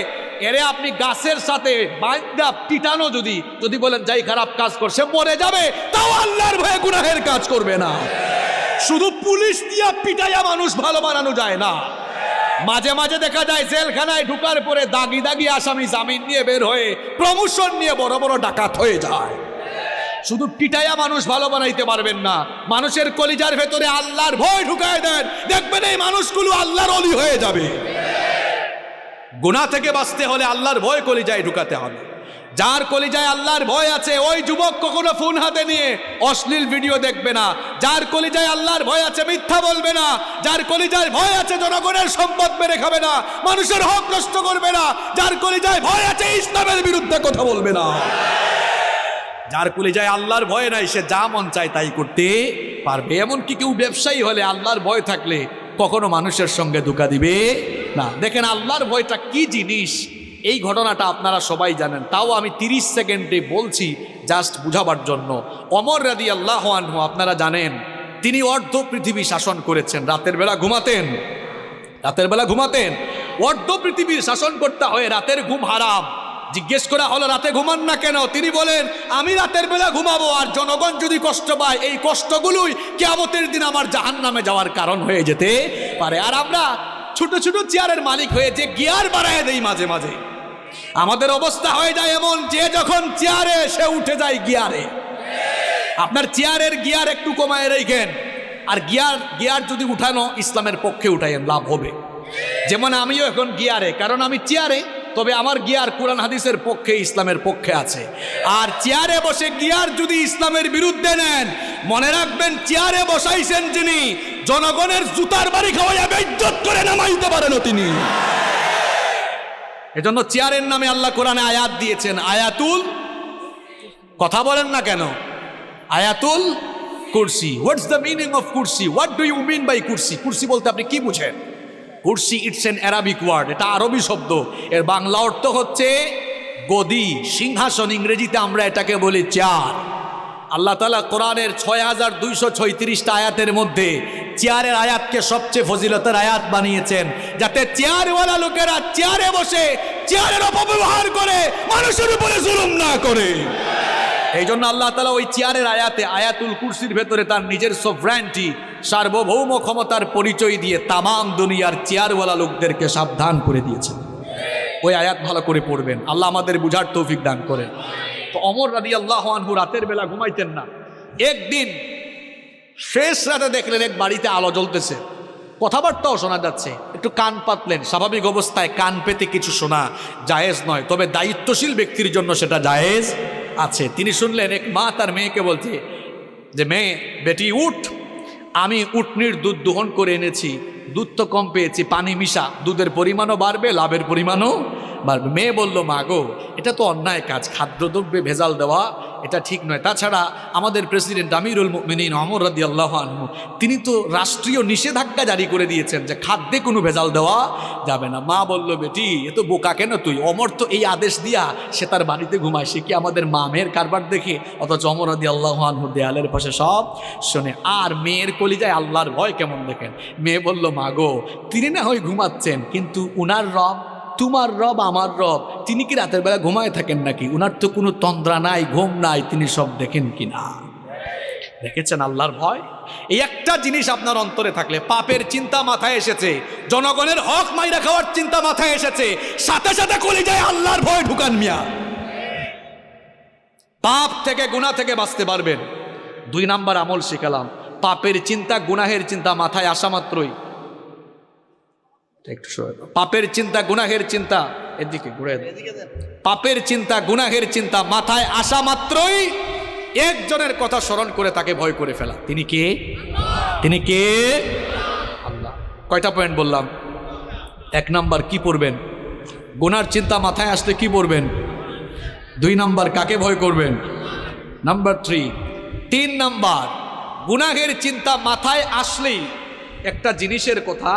এরে আপনি গাছের সাথে বাঁধা পিটানো, যদি বলেন যাই খারাপ কাজ করছে মরে যাবে, তাও আল্লাহর ভয়ে গুনাহের কাজ করবে না। শুধু পুলিশ দিয়া পিটাইয়া মানুষ ভালো বানানো যায় না। মাঝে মাঝে দেখা যায় জেলখানায় ঢুকার পরে দাগি দাগি আসামি জামিন নিয়ে বের হয়ে প্রমোশন নিয়ে বড় বড় ডাকাত হয়ে যায়। শুধু পিটাইয়া মানুষ ভালো বানাইতে পারবেন না। মানুষের কলিজার ভেতরে আল্লাহর ভয় ঢুকায় দেন, দেখবেন এই মানুষগুলো আল্লাহর ওলি হয়ে যাবে। গুনাহ থেকে বাঁচতে হলে আল্লাহর ভয় কলিজায় ঢুকাতে হবে। যার কলিজায় আল্লাহর ভয় আছে ওই যুবক কখনো ফোন হাতে নিয়ে অশ্লীল ভিডিও দেখবে না। যার কলিজায় আল্লাহর ভয় আছে মিথ্যা বলবে না। যার কলিজায় ভয় আছে জনগণের সম্পদ মেরে খাবে না, মানুষের হক নষ্ট করবে না। যার কলিজায় ভয় আছে ইসলামের বিরুদ্ধে কথা বলবে না। যার কলিজায় আল্লাহর ভয় নাই সে যা মন চায় তাই করতে পারবে। এমনকি কেউ ব্যবসায়ী হলে আল্লাহর ভয় থাকলে কখনো মানুষের সঙ্গে ধোঁকা দিবে না। দেখেন আল্লাহর ভয়টা কি জিনিস, এই ঘটনাটা আপনারা সবাই জানেন, তাও আমি 30 সেকেন্ডে বলছি জাস্ট বুঝাবার জন্য। ওমর রাদিয়াল্লাহু আনহু আপনারা জানেন, তিনি অর্ধ পৃথিবী শাসন করেছেন। রাতের বেলা ঘুমাতেন। অর্ধ পৃথিবীর শাসন করতে হয়, রাতের ঘুম হারাম। জিজ্ঞেস করা হলো রাতে ঘুমান না কেন? তিনি বলেন, আমি রাতের বেলা ঘুমাবো, আর জনগণ যদি কষ্ট পায় এই কষ্টগুলোই কিয়ামতের দিন আমার জাহান্নামে যাওয়ার কারণ হয়ে যেতে পারে। আর আমরা ছোট ছোট চেয়ারের মালিক হয়ে যে গিয়ার বাড়ায় দেই মাঝে মাঝে, আমাদের অবস্থা হয়ে যায় এমন, যে যখন চেয়ারে সে উঠে যায় গিয়ারে। আপনার চেয়ারের গিয়ার একটু কমায় রেখেন, আর গিয়ার যদি উঠানো ইসলামের পক্ষে উঠাইয়েন, লাভ হবে। যেমন আমিও এখন গিয়ারে, কারণ আমি চেয়ারে, তবে আমার গিয়ার কোরআন হাদিসের পক্ষে, ইসলামের পক্ষে আছে। আর চেয়ারে বসে গিয়ার যদি ইসলামের বিরুদ্ধে নেন, মনে রাখবেন চেয়ারে বসাইছেন যিনি, জনগণের জুতার বাড়ি খাওয়াইয়া বেইজ্জত করে নামাইতে পারেন তিনি। এজন্য চেয়ারের নামে আল্লাহ কোরআনে আয়াত দিয়েছেন, আয়াতুল, কথা বলেন না কেন, আয়াতুল কুরসি। হোয়াটস দ্য মিনিং অফ কুরসি? What do you mean by কুরসি? কুরসি বলতে আপনি কি বুঝেন? কুরসি ইটস এন অ্যারাবিক ওয়ার্ড, এটা আরবি শব্দ। এর বাংলা অর্থ হচ্ছে গদি, সিংহাসন। ইংরেজিতে আমরা এটাকে বলি চেয়ার। আল্লাহ তাআলা কোরআনের 6236টা আয়াতের মধ্যে চেয়ারের আয়াতকে সবচেয়ে ফজিলতের আয়াত বানিয়েছেন, যাতে চেয়ারওয়ালা লোকেরা চেয়ারে বসে চেয়ারের অপব্যবহার করে মানুষের উপরে জুলুম না করে। এই জন্য আল্লাহ তাআলা ওই চেয়ারের আয়াতে, আয়াতুল কুরসির ভেতরে তার নিজের সভ্রান্টি, সার্বভৌম ক্ষমতার পরিচয় দিয়ে তামাম দুনিয়ার চেয়ারওয়ালা লোকদেরকে সাবধান করে দিয়েছেন। ওই আয়াত ভালো করে পড়বেন, আল্লাহ আমাদের বুঝার তৌফিক দান করেন। তো ওমর রাদিয়াল্লাহু আনহু রাতের বেলা ঘুমাইতেন না। একদিন শেষ রাতে দেখলেন এক বাড়িতে আলো জ্বলতেছে, কথাবার্তাও শোনা যাচ্ছে। একটু কান পাতলেন। স্বাভাবিক অবস্থায় কান পেতে কিছু শোনা জায়েজ নয়, তবে দায়িত্বশীল ব্যক্তির জন্য সেটা জায়েজ আছে। তিনি শুনলেন এক মা তার মেয়েকে বলছে যে, মেয়ে, বেটি উঠ, আমি উটনির দুধ দোহন করে এনেছি, দুধ তো কম পেয়েছি, পানি মিশা, দুধের পরিমাণও বাড়বে, লাভের পরিমাণও বাড়বে। মেয়ে বলল, মা গো, এটা তো অন্যায় কাজ, খাদ্যদ্রব্যে ভেজাল দেওয়া এটা ঠিক নয়। তাছাড়া আমাদের প্রেসিডেন্ট আমিরুল মুমিনিন ওমর রাদিয়াল্লাহু আনহু তিনি তো রাষ্ট্রীয় নিষেধাজ্ঞা জারি করে দিয়েছেন যে খাদ্যে কোনো ভেজাল দেওয়া যাবে না। মা বলল, বেটি, এ তো বোকা কেন তুই? ওমর তো এই আদেশ দিয়া সে তার বাড়িতে ঘুমায়, সে কি আমাদের মা মেয়ের কারবার দেখে? অথচ ওমর রাদিয়াল্লাহু আনহু দেয়ালের পাশে সব শোনে। আর মেয়ের কলিজায় আল্লাহর ভয় কেমন দেখেন। মেয়ে বলল, মা গো, তিনি না হয় ঘুমাচ্ছেন, কিন্তু উনার রব, তোমার রব, আমার রব, তিনি কি রাতের বেলা ঘুমায় থাকেন নাকি? উনার তো কোনো তন্দ্রা নাই, ঘুম নাই, তিনি সব দেখেন কিনা? দেখেছেন আল্লাহর ভয়? এই একটা জিনিস আপনার অন্তরে থাকলে, পাপের চিন্তা মাথায় এসেছে, জনগণের হক মাইরা খাওয়ার চিন্তা মাথায় এসেছে, সাথে সাথে কলিজায় আল্লাহর ভয় ঢুকান মিয়া। পাপ থেকে, গুনাহ থেকে বাঁচতে পারবেন। 2 নাম্বার আমল শিখালাম, পাপের চিন্তা, গুনাহের চিন্তা মাথায় আসা মাত্রই, পাপের চিন্তা, গুনাহের চিন্তা, এদিকে ঘুরে, পাপের চিন্তা, গুনাহের চিন্তা মাথায় আসা মাত্রই একজনের কথা স্মরণ করে তাকে ভয় করে ফেলা। তিনি কে? তিনি কে? আল্লাহ। কয়টা পয়েন্ট বললাম? 1 নাম্বার কি পড়বেন? গুনার চিন্তা মাথায় আসলে কি পড়বেন? 2 নাম্বার কাকে ভয় করবেন? নাম্বার 3 নাম্বার গুনাহের চিন্তা মাথায় আসলেই একটা জিনিসের কথা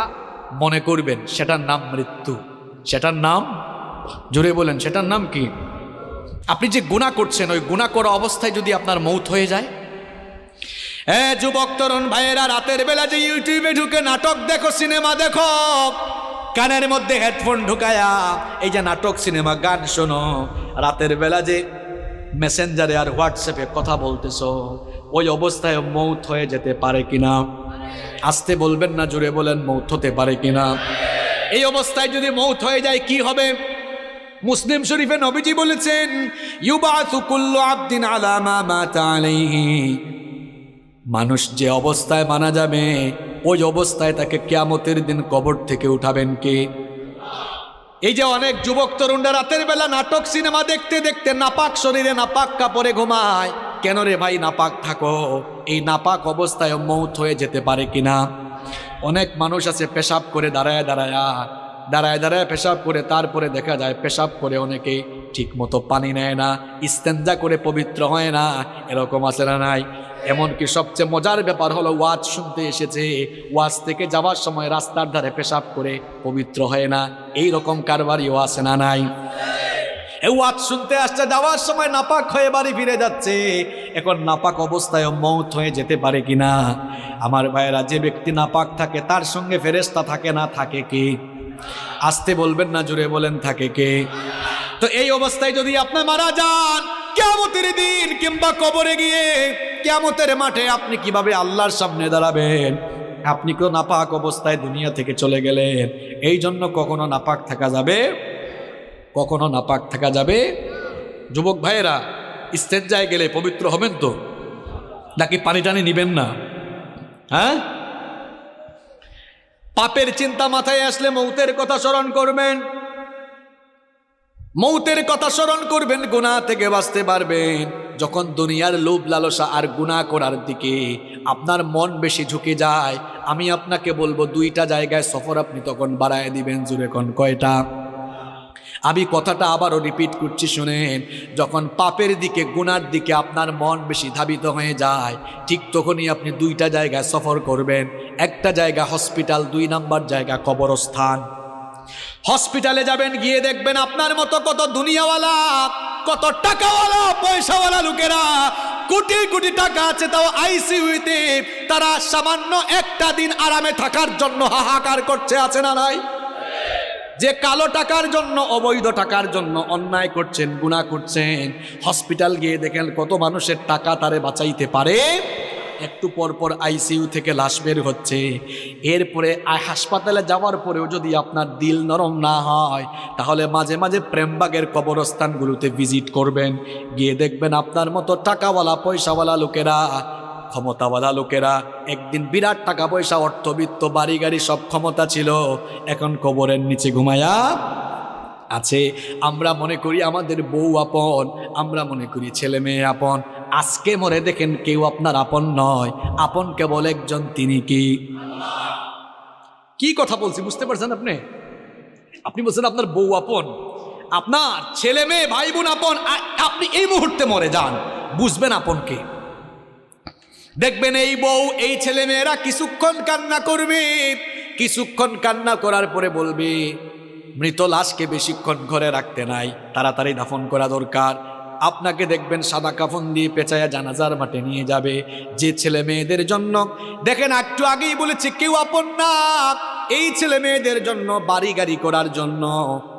মনে করবেন, সেটার নাম মৃত্যু। সেটার নাম, জোরে বলেন, সেটার নাম কি? আপনি যে গুনাহ করছেন, ওই গুনাহ করা অবস্থায় যদি আপনার মৌত হয়ে যায়। যুবক তরুণ ভাইয়েরা, রাতের বেলা যে ইউটিউবে ঢুকে নাটক দেখো, সিনেমা দেখো, কানের মধ্যে হেডফোন ঢুকায়া এই যে নাটক, সিনেমা, গান শোনো, রাতের বেলা যে মেসেঞ্জারে আর হোয়াটসঅ্যাপে কথা বলতেছো, ওই অবস্থায় মৌত হয়ে যেতে পারে কিনা? আসতে বলবেন না, জোরে বলেন, মৌত হতে পারে কিনা? এই অবস্থায় যদি মৌত হয়ে যায় কি হবে? মুসলিম শরীফে নবীজি বলেছেন, ইউবাসু কুল্লু আবদিন আলা মা মাতা আলাইহি। মানুষ যে অবস্থায় মারা যাবে, ওই অবস্থায় তাকে কিয়ামতের দিন কবর থেকে উঠাবেন কে? এই যে অনেক যুবক তরুণরা রাতের বেলা নাটক, সিনেমা দেখতে দেখতে নাপাক শরীরে নাপাক কাপড়ে ঘুমায়। কেন রে ভাই নাপাক থাকো? এই নাপাক অবস্থায় মৌত হয়ে যেতে পারে কিনা? অনেক মানুষ আছে পেশাব করে দাঁড়ায় দাঁড়ায় পেশাব করে, তারপরে দেখা যায় পেশাব করে অনেকে ঠিক মতো পানি নেয় না, ইস্তেঞ্জা করে পবিত্র হয় না। এরকম আছে না নাই? এমনকি সবচেয়ে মজার ব্যাপার হলো, ওয়াজ শুনতে এসেছে, ওয়াজ থেকে যাওয়ার সময় রাস্তার ধারে পেশাব করে পবিত্র হয় না। এই রকম কারবারিও আছে না নাই? ওয়াজ শুনতে আসছে, যাওয়ার সময় নাপাক হয়ে বাড়ি ফিরে যাচ্ছে। এখন নাপাক অবস্থায় মৌত হয়ে যেতে পারে কিনা? আমার ভাইয়েরা, যে ব্যক্তি নাপাক থাকে তার সঙ্গে ফেরেশতা থাকে না, থাকে কে? আসতে বলবেন না, জোরে বলেন, থাকে কে? তো এই অবস্থায় যদি আপনি মারা যান, কিয়ামতের দিন কিংবা কবরে গিয়ে কিয়ামতের মাঠে আপনি কিভাবে আল্লাহর সামনে দাঁড়াবেন? আপনি কেউ নাপাক অবস্থায় দুনিয়া থেকে চলে গেলেন। এই জন্য কখনো নাপাক থাকা যাবে, কখনো নাপাক থাকা যাবে। যুবক ভাইয়েরা, ইস্তেঞ্জায় গেলে পবিত্র হবেন তো, নাকি পানি টানি নিবেন না? হ্যাঁ, পাপের চিন্তা মাথায় আসলে মৌতের কথা স্মরণ করবেন, মৌতের কথা স্মরণ করবেন, গুনাহ থেকে বাঁচতে পারবেন। যখন দুনিয়ার লোভ লালসা আর গুনাহ করার দিকে আপনার মন বেশি ঝুঁকে যায়, আমি আপনাকে বলবো 2টা জায়গায় সফর আপনি তখন বাড়ায় দিবেন। জুড়ে কোন কয়টা? আমি কথাটা আবারও রিপিট করছি, শুনেন। যখন পাপের দিকে, গুনার দিকে আপনার মন বেশি ধাবিত হয়ে যায়, ঠিক তখনই আপনি 2টা জায়গায় সফর করবেন। একটা জায়গা হসপিটাল, 2 নাম্বার জায়গা কবরস্থান। হসপিটালে যাবেন, গিয়ে দেখবেন আপনার মতো কত দুনিয়াওয়ালা, কত টাকাওয়ালা, পয়সাওয়ালা লোকেরা, কোটি কোটি টাকা আছে, তাও আইসিইউতে তারা সামান্য একটা দিন আরামে থাকার জন্য হাহাকার করছে, আছে না নাই? যে কালো টাকার জন্য, অবৈধ টাকার জন্য অন্যায় করছেন, গুনাহ করছেন, হসপিটাল গিয়ে দেখেন কত মানুষের টাকা তারে বাঁচাইতে পারে। একটু পরপর আইসিইউ থেকে লাশ বের হচ্ছে। এরপরে হাসপাতালে যাওয়ার পরেও যদি আপনার দিল নরম না হয়, তাহলে মাঝে মাঝে প্রেমবাগের কবরস্থানগুলোতে ভিজিট করবেন। গিয়ে দেখবেন আপনার মতো টাকাওয়ালা, পয়সাওয়ালা লোকেরা, ক্ষমতাওয়ালা লোকেরা, একদিন বিরাট টাকা পয়সা, অর্থবিত্ত, বাড়ি গাড়ি সব ক্ষমতা ছিল, এখন কবরের নিচে ঘুমায়া আছে। আমরা মনে করি আমাদের বউ আপন, আমরা মনে করি ছেলে মেয়ে আপন। আজকে মরে দেখেন কেউ আপনার আপন নয়, আপন কেবল একজন, তিনি কি কথা বলছি বুঝতে পারছেন আপনি? আপনি বলছেন আপনার বউ আপন, আপনার ছেলে মেয়ে, ভাই বোন আপন। আপনি এই মুহূর্তে মরে যান, বুঝবেন আপনকে। দেখবেন এই বউ, এই ছেলে মেয়েরা কিছুক্ষণ কান্না করবে, কিছুক্ষণ কান্না করার পরে বলবে, মৃত লাশকে বেশিক্ষণ ঘরে রাখতে নাই, তাড়াতাড়ি দাফন করা দরকার। আপনাকে দেখবেন সাদা কাফন দিয়ে পেঁচায়া জানাজার মাঠে নিয়ে যাবে। যে ছেলে মেয়েদের জন্য, দেখেন একটু আগেই বলেছি কেউ আপন না, এই ছেলে মেয়েদের জন্য বাড়ি গাড়ি করার জন্য,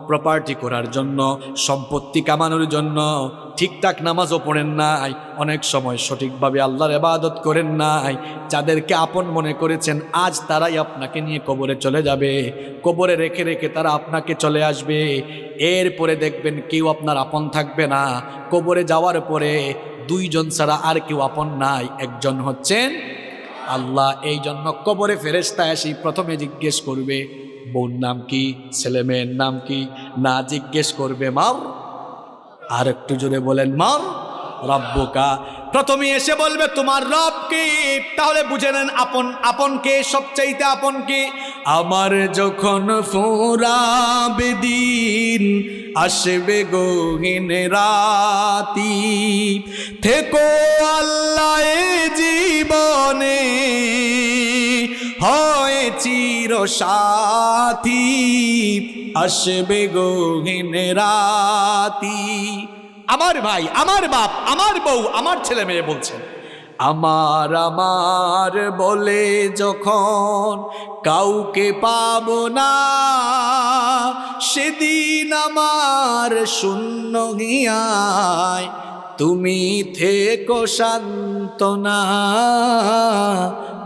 প্রপার্টি করার জন্য, সম্পত্তি কামানোর জন্য ঠিকঠাক নামাজও পড়েন নাই, অনেক সময় সঠিকভাবে আল্লাহর ইবাদত করেন নাই। যাদেরকে আপন মনে করেছেন, আজ তারাই আপনাকে নিয়ে কবরে চলে যাবে, কবরে রেখে রেখে তারা আপনাকে চলে আসবে। এরপরে দেখবেন কেউ আপনার আপন থাকবে না। কবরে যাওয়ার পরে 2 জন ছাড়া আর কেউ আপন নাই, একজন হচ্ছেন আল্লাহ। এই জন্য কবরে ফেরেশতা এসে প্রথমে জিজ্ঞেস করবে, বউর নাম কি, ছেলে মেয়ের নাম কি, না জিজ্ঞেস করবে মার। আর একটু জোরে বলেন মার। রব্বুকা। প্রথমে এসে বলবে তোমার রব কে, তাহলে বুঝে নেন আপন আপন কে, সবচাইতে আপন কে। আমার যখন ফুরাবে দিন, আসবে গহীন রাতি, থেকো আল্লাহ এ জীবনে, হয় চির সাথী, আসবে গহীন রাতি। আমার ভাই, আমার বাপ, আমার বউ, আমার ছেলে মেয়ে বলছেন আমার আমার বলে যখন কাউকে পাবো না, সেদিন আমার শূন্য হিয়ায় তুমি থেকো সান্ত্বনা,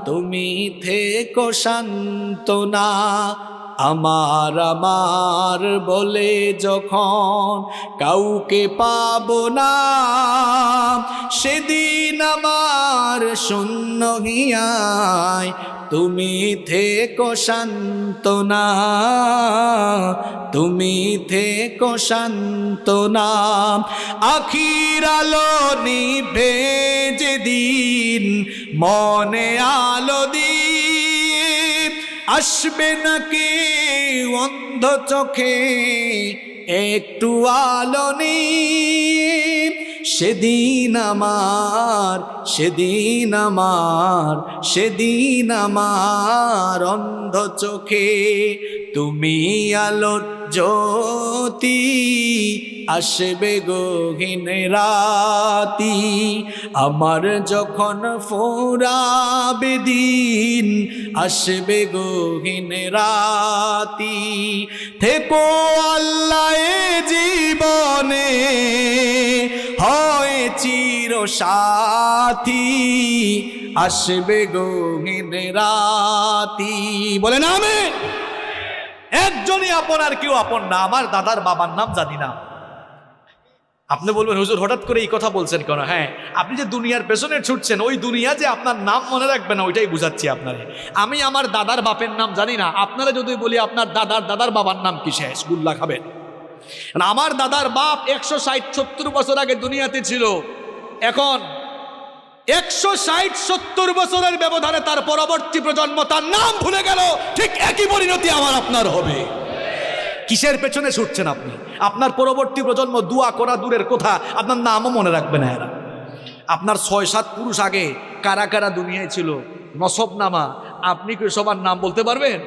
তুমি থেকো সান্ত্বনা। আমার আমার বলে যখন কাউকে পাবো না, সেদিন আমার শূন্য হিয়ায় তুমি থেকো সান্ত্বনা, তুমি থেকো সান্ত্বনা। আখির আলো নিভে যেদিন, মনে আলো দিয়ে আসবে নাকি অন্ধ চোখে একটু আলো নিয়ে, সেদিন আমার, সেদিন আমার, সেদিন আমার অন্ধ চোখে তুমি আলোর জ্যোতি, আসবে গহীন রাতি। আমার যখন ফুরাবে দিন, আসবে গহীন রাতি, থেকো আল্লাহ এ জীবনে, হয় চির সাথী, আসবে গহীন রাতি। বলেন আমিন। একজনই আপন, আর কেউ আপন না। আমার দাদার বাবার নাম জানি না। আপনি বলবেন হুজুর হঠাৎ করে এই কথা বলছেন কেন? হ্যাঁ, আপনি যে দুনিয়ার পেছনে ছুটছেন, ওই দুনিয়া যে আপনার নাম মনে রাখবে না, ওইটাই বুঝাচ্ছি আপনারে। আমি আমার দাদার বাপের নাম জানি না। আপনারা যদি বলি আপনার দাদার দাদার বাবার নাম কি, শেষ গুল্লা খাবেন। আমার দাদার বাপ 160-70 বছর আগে দুনিয়াতে ছিল। এখন 160-70 বছরের ব্যবধানে তার পরবর্তী প্রজন্ম তার নাম ভুলে গেল। ঠিক একই পরিণতি আমার আপনার হবে। কিসের পেছনে ছুটছেন আপনি? আপনার পরবর্তী প্রজন্ম দোয়া করা দূরের কথা, আপনার নামও মনে রাখবে না এরা। আপনার 6-7 পুরুষ আগে কারা কারা দুনিয়ায় ছিল, নসব নামা, আপনি কি সবার নাম বলতে পারবেন?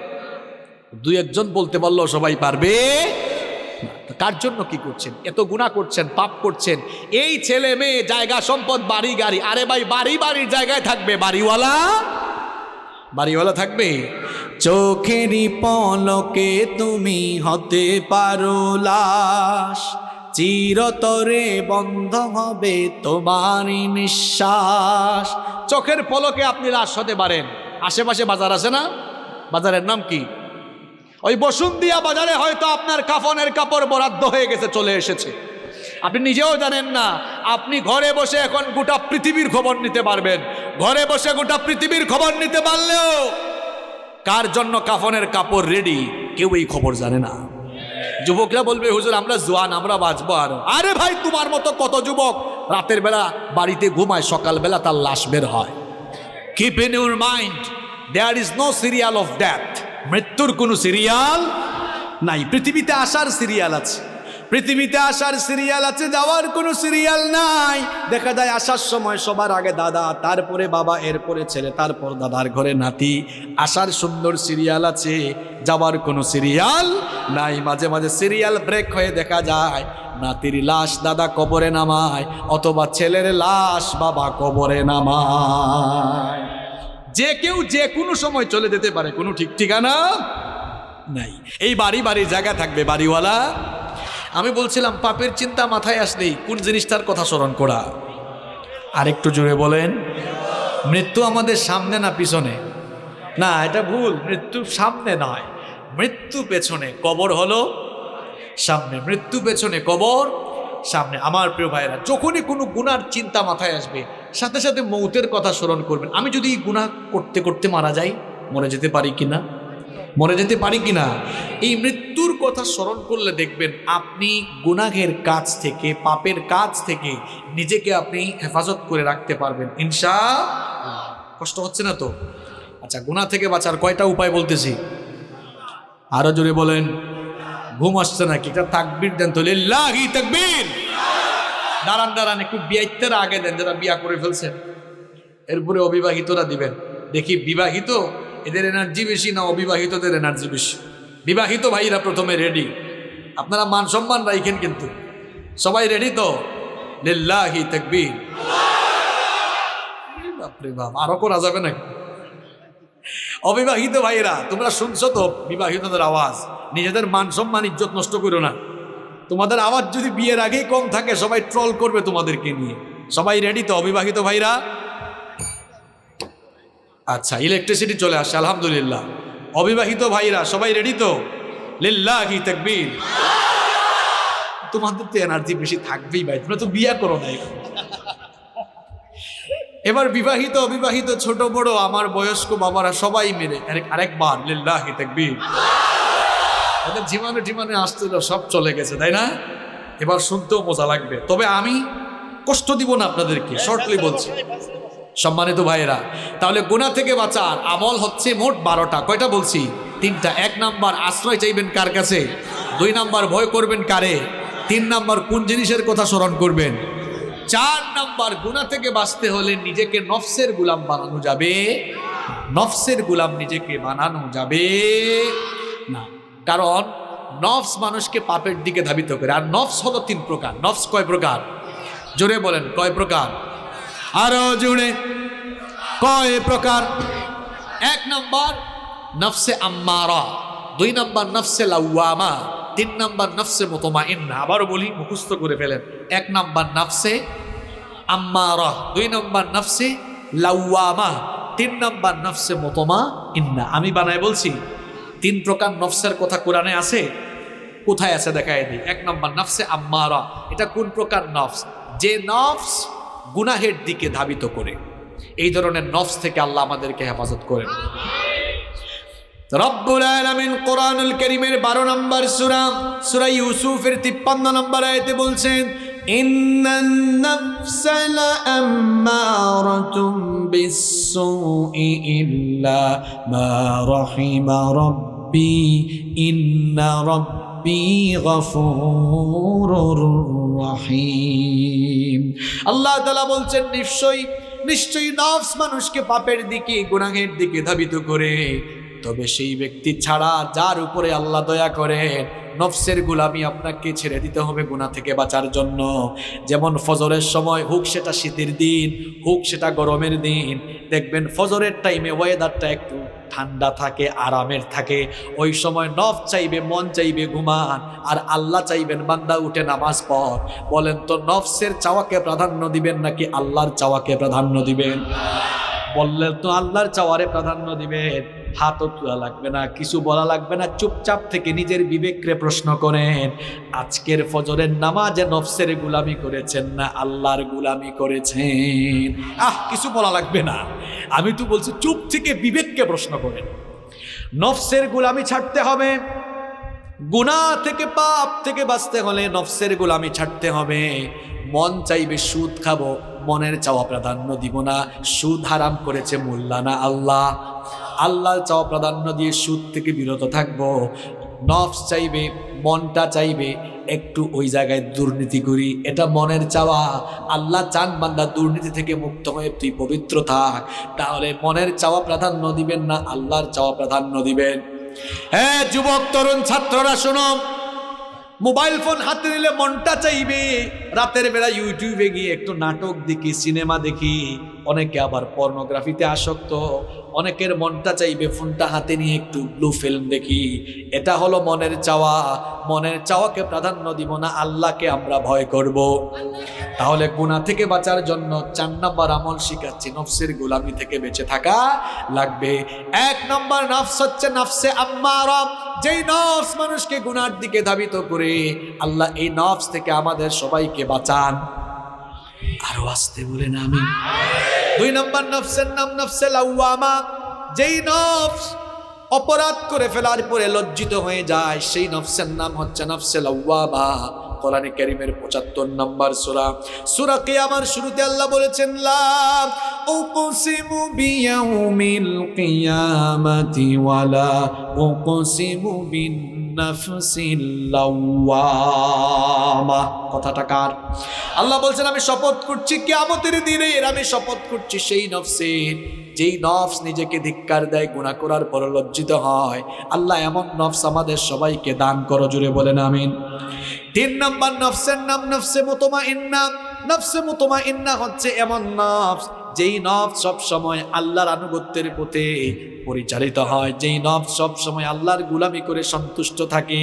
2-1 বলতে পারলেও সবাই পারবে। কার জন্য কি করছেন? এত গুনাহ করছেন, পাপ করছেন। এই ছেলে মেয়ে, জায়গা সম্পদ, বাড়ি গাড়ি, আরে ভাই বাড়ি বাড়ির জায়গায় থাকবে, বাড়িওয়ালা বাড়িওয়ালা থাকবে। চোখেরই পলকে তুমি হতে পারো লাশ, চিরতরে বন্ধ হবে তোমারই নিঃশ্বাস। চোখের পলকে আপনি লাশ হতে পারেন। আশেপাশে বাজার আছে না? বাজারের নাম কি? ওই বসুন্ধিয়া বাজারে হয়তো আপনার কাফনের কাপড় বরাদ্দ হয়ে গেছে, চলে এসেছে, আপনি নিজেও জানেন না। আপনি ঘরে বসে এখন গোটা পৃথিবীর খবর নিতে পারবেন। ঘরে বসে গোটা পৃথিবীর খবর নিতে পারলেও কার জন্য কাফনের কাপড় রেডি, কেউ এই খবর জানে না। যুবকরা বলবে হুজুর আমরা জোয়ান, আমরা বাঁচবো আরো। আরে ভাই, তোমার মতো কত যুবক রাতের বেলা বাড়িতে ঘুমায়, সকালবেলা তার লাশ বের হয়। Keep in your mind, there is no serial of death. মৃত্যুর কোনো সিরিয়াল নাই। পৃথিবীতে আসার সিরিয়াল আছে, পৃথিবীতে আসার সিরিয়াল আছে, যাওয়ার কোনো সিরিয়াল নাই। দেখা যায় আসার সময় সবার আগে দাদা, তারপরে বাবা, এরপরে ছেলে, তারপর দাদার ঘরে নাতি। আসার সুন্দর সিরিয়াল আছে, যাওয়ার কোনো সিরিয়াল নাই। মাঝে মাঝে সিরিয়াল ব্রেক হয়ে দেখা যায় নাতির লাশ দাদা কবরে নামায়, অথবা ছেলের লাশ বাবা কবরে নামায়। যে কেউ যে কোনো সময় চলে যেতে পারে, কোনো ঠিক ঠিকানা নাই। এই বাড়ি বাড়ির জায়গা থাকবে, বাড়িওয়ালা। আমি বলছিলাম পাপের চিন্তা মাথায় আসলেই কোন জিনিসটার কথা স্মরণ করা। আরেকটু জোরে বলেন। মৃত্যু আমাদের সামনে না পিছনে? না, এটা ভুল। মৃত্যু সামনে নয়, মৃত্যু পেছনে। কবর হলো সামনে, মৃত্যু পেছনে, কবর সামনে। আমার প্রিয় ভাইরা, যখনই কোনো গুনার চিন্তা মাথায় আসবে, সাথে সাথে মৌতের কথা স্মরণ করবেন। আমি যদি গুনাহ করতে করতে মারা যাই, মরে যেতে পারি কিনা? মরে যেতে পারি কিনা? এই মৃত্যুর কথা স্মরণ করলে দেখবেন আপনি গুনাহের কাজ থেকে, পাপের কাজ থেকে নিজেকে আপনি হেফাজত করে রাখতে পারবেন ইনশাআল্লাহ। কষ্ট হচ্ছে না তো? আচ্ছা, গুনাহ থেকে বাঁচার কয়টা উপায় বলতেছি, আরো জোরে বলেন। ঘুম আসছে নাকি? একটা তাকবীর দেন তো, লিল্লাহি তাকবীর। দাঁড়ান দাঁড়ান, একটু বিয়ের আগে দেন যারা বিয়া করে ফেলছেন, এরপরে অবিবাহিতরা দিবেন। দেখি বিবাহিত এদের এনার্জি বেশি না অবিবাহিতদের এনার্জি বেশি? বিবাহিত ভাইরা প্রথমে রেডি, আপনারা মান সম্মান রাখেন কিন্তু। সবাই রেডি তো? লিল্লাহি তাকবীর। বাপরে বাপ, আরো করা যাবে নাকি? অবিবাহিত ভাইরা তোমরা শুনছো তো বিবাহিতদের আওয়াজ, নিজেদের মান সম্মান ইজ্জত নষ্ট করো না। তোমাদের আওয়াজ যদি বিয়ের আগেই কম থাকে সবাই ট্রল করবে তোমাদেরকে নিয়ে। সবাই রেডি তো অবিবাহিত ভাইরা? আচ্ছা, ইলেকট্রিসিটি চলে আসছে আলহামদুলিল্লাহ। অবিবাহিত ভাইরা সবাই রেডি তো? লিল্লাহি তাকবীর। তোমাদের তো এনার্জি বেশি থাকবেই ভাই, তোমরা তো বিয়ে করো না। এবার বিবাহিত অবিবাহিত ছোট বড় আমার বয়স্ক বাবারা সবাই মিলে আরেকবার লিল্লাহি তাকবীর। ওদের ঝিমানো আসছিল, সব চলে গেছে তাই না? এবার শুনতেও মজা লাগবে, তবে আমি কষ্ট দিব না আপনাদেরকে, শর্টলি বলছি। সম্মানিত ভাইয়েরা, তাহলে গুনাহ থেকে বাঁচার আমল হচ্ছে মোট 12টা। কয়টা বলছি? 3টা। 1 নাম্বার আশ্রয় চাইবেন কার কাছে? 2 নাম্বার ভয় করবেন কারে? 3 নাম্বার কোন জিনিসের কথা স্মরণ করবেন? 4 নাম্বার গুনাহ থেকে বাঁচতে হলে নিজেকে নফসের গোলাম বানানো যাবে। নফসের গোলাম নিজেকে বানানো যাবে না, কারণ নফস মানুষকে পাপের দিকে ধাবিত করে। আর নফস হলো 3 প্রকার। নফস কয় প্রকার? জোরে বলেন, কয় প্রকার? আরো জোরে, কয় প্রকার? 1 নাম্বার নফসে আম্মারা, 2 নাম্বার নফসে লাওয়ামা, 3 নাম্বার নফসে মুতমাইন্না। আবারও বলি, মুখস্থ করে ফেলেন। 1 নাম্বার নফসে আম্মারা, 2 নাম্বার নফসে লাওয়ামা, 3 নাম্বার নফসে মুতমাইন্না। আমি বানায় বলছি, 3 প্রকার নফসের কথা কোরআনে আছে। কোথায় আছে দেখায় দিই। 1 নাম্বার নফসে আম্মারা, এটা কোন প্রকার নফস? যে নফস গুনাহের দিকে ধাবিত করে। এই ধরনের নফস থেকে আল্লাহ আমাদেরকে হেফাজত করেন। রব্বুল আলামিন কোরআনুল কারীমের 12 নম্বর সূরা, সূরা ইউসুফের 53 নম্বর আয়াতে বলছেন, ইন্নান নাফসা লাআম্মারাতুম বিসসুই ইল্লা মা রাহিমা রাব্বি ইন্না রাব্বি গফুরুর রহিম। আল্লাহ তাআলা বলছেন, নিশ্চয়ই নফস মানুষকে পাপের দিকে, গুনাহের দিকে ধাবিত করে। তবে সেই ব্যক্তি ছাড়া যার উপরে আল্লাহ দয়া করেন, নফসের গোলামি আপনাকে ছেড়ে দিতে হবে গুনাহ থেকে বাঁচার জন্য। যেমন ফজরের সময়, হোক সেটা শীতের দিন, হোক সেটা গরমের দিন, দেখবেন ফজরের টাইমে ওয়েদারটা একটু ঠান্ডা থাকে, আরামের থাকে। ওই সময় নফস চাইবে, মন চাইবে ঘুমান, আর আল্লাহ চাইবেন বান্দা উঠে নামাজ পড়। বলেন তো, নফসের চাওয়াকে প্রাধান্য দিবেন নাকি আল্লাহর চাওয়াকে প্রাধান্য দিবেন? বললেন তো আল্লাহর চাওয়ারে প্রাধান্য দিবেন। হাতও তোলা লাগবে না, কিছু বলা লাগবে না, চুপচাপ থেকে নিজের বিবেককে প্রশ্ন করেন, আজকের ফজরের নামাজে নফসের গোলামি করেছেন না আল্লাহর গোলামি করেছেন? কিছু বলা লাগবে না, আমি তো বলছি চুপ থেকে বিবেককে প্রশ্ন করেন। নফসের গোলামি ছাড়তে হবে। গুনাহ থেকে, পাপ থেকে বাঁচতে হলে নফসের গোলামি ছাড়তে হবে। মন চাইবে সুদ খাবো, মনের চাওয়া প্রাধান্য দিব না। সুদ হারাম করেছে মোল্লানা আল্লাহ, আল্লাহর চাওয়া প্রাধান্য দিয়ে সুদ থেকে বিরত থাকবো। নফস চাইবে, মনটা চাইবে একটু ওই জায়গায় দুর্নীতি করি, এটা মনের চাওয়া। আল্লাহ চান বান্দা দুর্নীতি থেকে মুক্ত হয়ে তুই পবিত্র থাক। তাহলে মনের চাওয়া প্রাধান্য দিবেন না আল্লাহর চাওয়া প্রাধান্য দিবেন? হ্যাঁ যুবক তরুণ ছাত্ররা শোনো, মোবাইল ফোন হাতে নিলে মনটা চাইবে রাতের বেলা ইউটিউবে গিয়ে একটু নাটক দেখি, সিনেমা দেখি। অনেকে আবার পর্নোগ্রাফিতে আসক্ত। অনেকের মনটা চাইবে ফোনটা হাতে নিয়ে একটু ব্লু ফিল্ম দেখি। এটা হলো মনের চাওয়া। মনের চাওয়াকে প্রাধান্য দিব না, আল্লাহকে আমরা ভয় করব। তাহলে গুনাহ থেকে বাঁচার জন্য 4 নম্বর আমল শিখাচ্ছি, নফসের গোলামি থেকে বেঁচে থাকা লাগবে। 1 নম্বর নফস হচ্ছে নফসে আম্মারা, যেই নফস মানুষকে গুনার দিকে ধাবিত করে। আল্লাহ এই নফস থেকে আমাদের সবাইকে বাঁচান। আরো আসতে বলেন আমিন। 2 নম্বর নফসের নাম নফসে লাওয়ামা, যেই নফস অপরাধ করে ফেলার পরে লজ্জিত হয়ে যায়, সেই নফসের নাম হচ্ছে নফসে লাওয়ামা। কোরআনে কারীমের ৭৫ নম্বর সূরা, সূরা কিয়ামার শুরুতে আল্লাহ বলেছেন, লা উকসিমু বিয়াউমিল কিয়ামাতি ওয়ালা উকসিমু বিন নাফসিল লাওয়ামা। কথাটা কার? আল্লাহ বলছেন আমি শপথ করছি কিয়ামতের দিনে, আমি শপথ করছি সেই নফসের, যেই নফস নিজেকে ধিক্কার দেয়, গুনাহ করার পর লজ্জিত হয়। আল্লাহ এমন নফস আমাদের সবাইকে দান করো, জুড়ে বলেন আমিন। ৩ নম্বর নফসের নাম নফসে মুতমাইন্না। নফসে মুতমাইন্না হচ্ছে এমন নফস, যেই নফস সব সময় আল্লাহর আনুগত্যের পথে পরিচালিত হয়, যেই নফস সব সময় আল্লাহর গোলামি করে সন্তুষ্ট থাকে।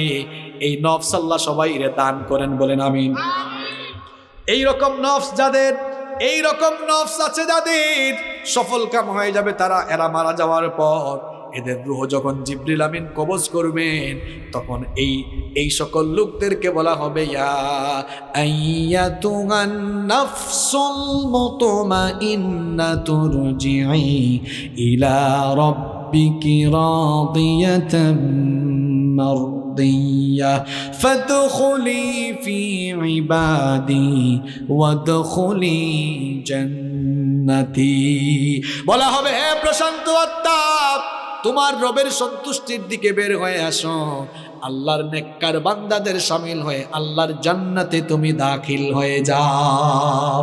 এই নফস আল্লাহ সবাইরে দান করেন, বলেন আমিন। এই রকম নফস যাদের, এই রকম নফস আছে যাদের, সফল কাম হয়ে যাবে তারা, এরা মারা যাওয়ার পর এদের রূহ যখন জিবরিল আমিন কবজ করবেন, তখন এই সকল লোকদেরকে বলা হবে, ইয়া আইয়াতুহান নাফসুল মুতমাইন্নাতু রুজিই ইলা রাব্বিকি রাদিয়াতাম মারদিয়া ফাদখুলি ফি ইবাদি ওয়াদখুলি জান্নাতি। বলা হবে, হে প্রশান্ত আত্মা, তোমার রবের সন্তুষ্টির দিকে বের হয়ে আসো, আল্লাহর নেককার বান্দাদের শামিল হয়ে আল্লাহর জান্নাতে তুমি দাখিল হয়ে যাও।